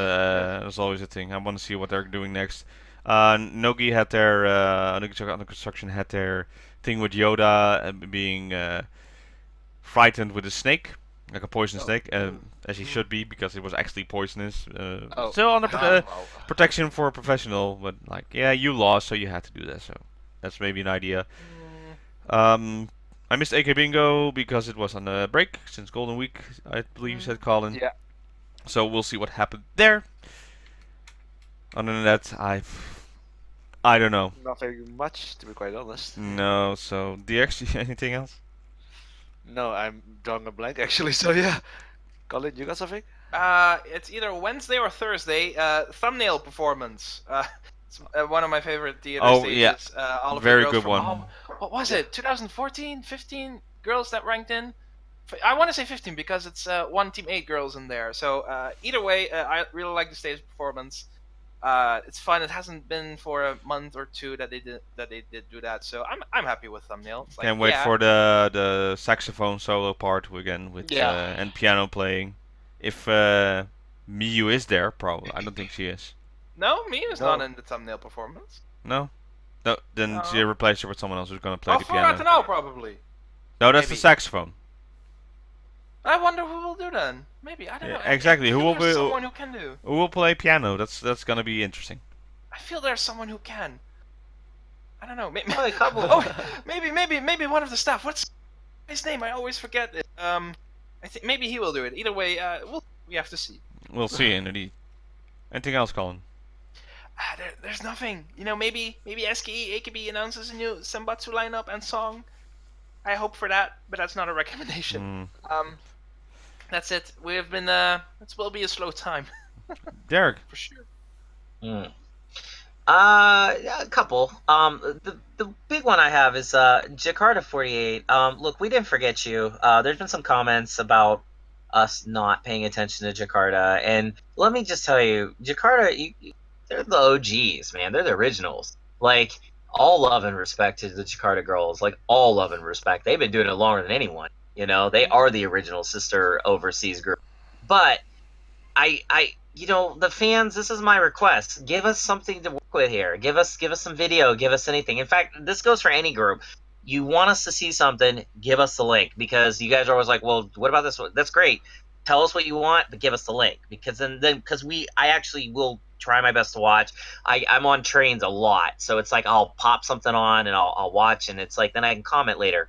always a thing. I want to see what they're doing next. Nogi had their Nogizaka Under Construction had their thing with Yoda being frightened with a snake, like a poison snake, as he should be because it was actually poisonous. Still under protection for a professional, but like, yeah, you lost, so you had to do that. So that's maybe an idea. I missed AK Bingo because it was on a break since Golden Week, I believe said Colin. Yeah. So we'll see what happened there. Other than that, I don't know. Nothing much, to be quite honest. No, so DX, anything else? No, I'm drawing a blank actually. So yeah. Colin, you got something? It's either Wednesday or Thursday. Thumbnail performance. It's one of my favorite theater stages. Yeah. All of Very the girls good one. What was it? 2014, 15 girls that ranked in. I want to say 15 because it's one Team 8 girls in there. So either way, I really like the stage performance. It's fun. It hasn't been for a month or two that they did do that. So I'm happy with Thumbnail. It's like, Can't wait for the saxophone solo part again with and piano playing. If Miyu is there, probably. I don't think she is. No, Miyu's not in the Thumbnail performance. No? No, then she replaced her with someone else who's gonna play the I forgot piano. to know, probably. No, that's Maybe. the saxophone. I wonder who will do then. Maybe, I don't know. Exactly. Who will be? Someone who can do. Who will play piano? That's gonna be interesting. I feel there's someone who can. I don't know. Maybe, a couple. maybe one of the staff. What's his name? I always forget it. I think maybe he will do it. Either way, we have to see. We'll see, indeed. Anything else, Colin? There's nothing. You know, maybe SKE AKB announces a new Senbatsu lineup and song. I hope for that, but that's not a recommendation. That's it. We have been. It will be a slow time. Derek. For sure. Yeah, a couple. The big one I have is Jakarta 48. Look, we didn't forget you. There's been some comments about us not paying attention to Jakarta, and let me just tell you, Jakarta, they're the OGs, man. They're the originals. Like, all love and respect to the Jakarta girls. Like, all love and respect. They've been doing it longer than anyone. You know, they are the original sister overseas group. But the fans, this is my request. Give us something to work with here. Give us some video. Give us anything. In fact, this goes for any group. you want us to see something, give us the link, because you guys are always like, well, what about this one? That's great. Tell us what you want, but give us the link, because then because I actually will try my best to watch. I'm on trains a lot, so it's like I'll pop something on and I'll watch, and it's like then I can comment later.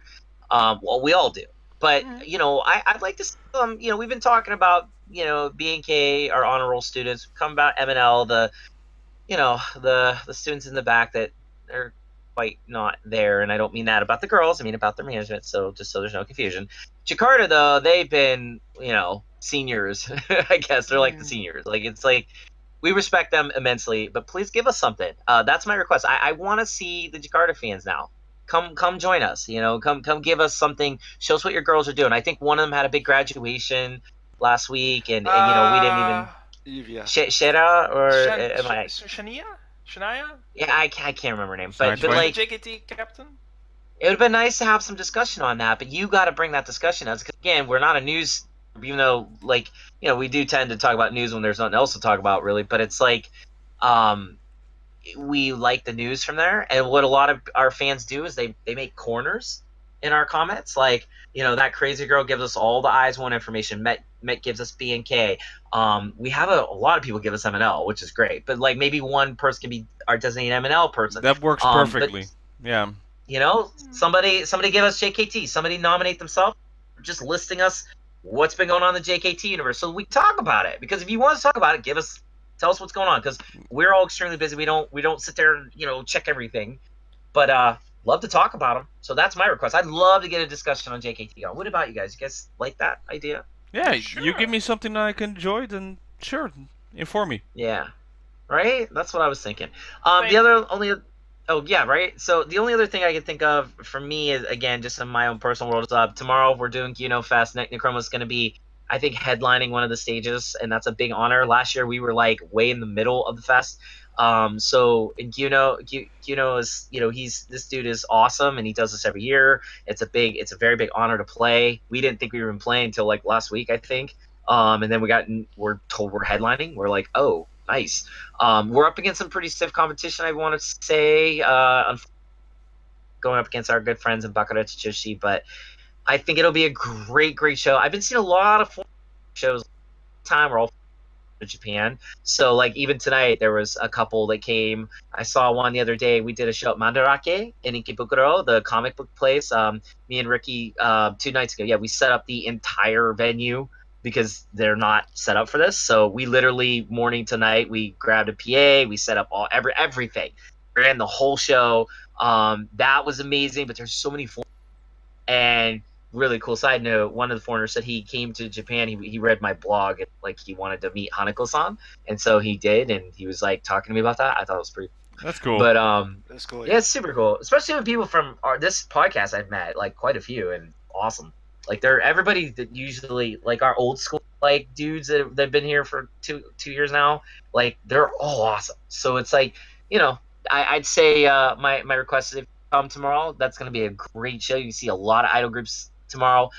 Well, we all do, but I'd like to see we've been talking about BNK, our honor roll students, come about MNL, the the students in the back that are quite not there, and I don't mean that about the girls, I mean about their management, so just so there's no confusion. Jakarta, though, they've been seniors. I guess they're like the seniors. Like, it's like we respect them immensely, but please give us something. That's my request. I want to see the Jakarta fans now. Come join us. Come give us something. Show us what your girls are doing. I think one of them had a big graduation last week, and we didn't even. Shera, or am I? Shania? Yeah, I can't remember her name, but like JKT captain. It would have been nice to have some discussion on that, but you got to bring that discussion up, because again, we're not a news, even though we do tend to talk about news when there's nothing else to talk about, really. But it's like, we like the news from there, and what a lot of our fans do is they make corners in our comments, like that crazy girl gives us all the eyes one information, Met gives us BNK, we have a lot of people give us MNL, which is great, but like maybe one person can be our designated MNL person. That works perfectly. Yeah. Somebody give us JKT. Somebody nominate themselves, just listing us what's been going on in the JKT universe, so we talk about it. Because if you want to talk about it, tell us what's going on. Because we're all extremely busy. We don't sit there and check everything, but love to talk about them. So that's my request. I'd love to get a discussion on JKT. What about you guys? You guys like that idea? Yeah, sure. You give me something that I can enjoy, then sure, inform me. Yeah, right. That's what I was thinking. Oh, yeah, right? So the only other thing I can think of for me is, again, just in my own personal world, is tomorrow we're doing Fest. Necronomicon is going to be, I think, headlining one of the stages, and that's a big honor. Last year we were like way in the middle of the fest. So in Gino is, this dude is awesome, and he does this every year. It's a very big honor to play. We didn't think we were playing until like last week, I think. And then we're told we're headlining. We're like, oh, nice. We're up against some pretty stiff competition, I want to say, going up against our good friends in Bakara Chichoshi, but I think it'll be a great show. I've been seeing a lot of shows time. We're all in Japan, so like even tonight there was a couple that came. I saw one the other day. We did a show at Mandarake in Ikebukuro, the comic book place. Me and Ricky 2 nights ago, we set up the entire venue because they're not set up for this. So we literally morning to night, we grabbed a PA, we set up everything, ran the whole show. That was amazing. But there's so many and really cool side note, one of the foreigners said he came to Japan, he read my blog, and like he wanted to meet Hanako-san, and so he did, and he was like talking to me about that. I thought it was pretty That's cool. But that's cool. Yeah, it's super cool, especially with people from this podcast. I've met like quite a few, and awesome. Like they're everybody that usually like our old school like dudes that've been here for two years now. Like they're all awesome. So it's like I'd say my request is if you come tomorrow, that's gonna be a great show. You can see a lot of idol groups tomorrow.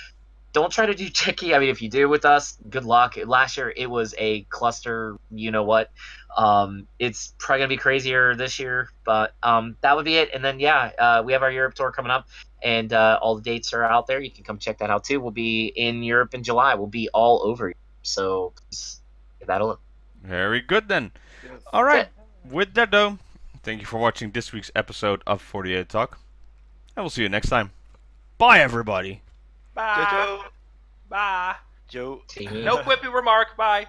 Don't try to do Chicky. I mean, if you do with us, good luck. Last year it was a cluster. You know what? It's probably gonna be crazier this year, but that would be it. And then we have our Europe tour coming up, and all the dates are out there. You can come check that out too. We'll be in Europe in July. We'll be all over Europe, so please give that a look. Very good then. Yes. All right. With that though, thank you for watching this week's episode of 48 Talk, and we'll see you next time. Bye, everybody. Bye. Jojo. Bye. Joe. No quippy remark. Bye.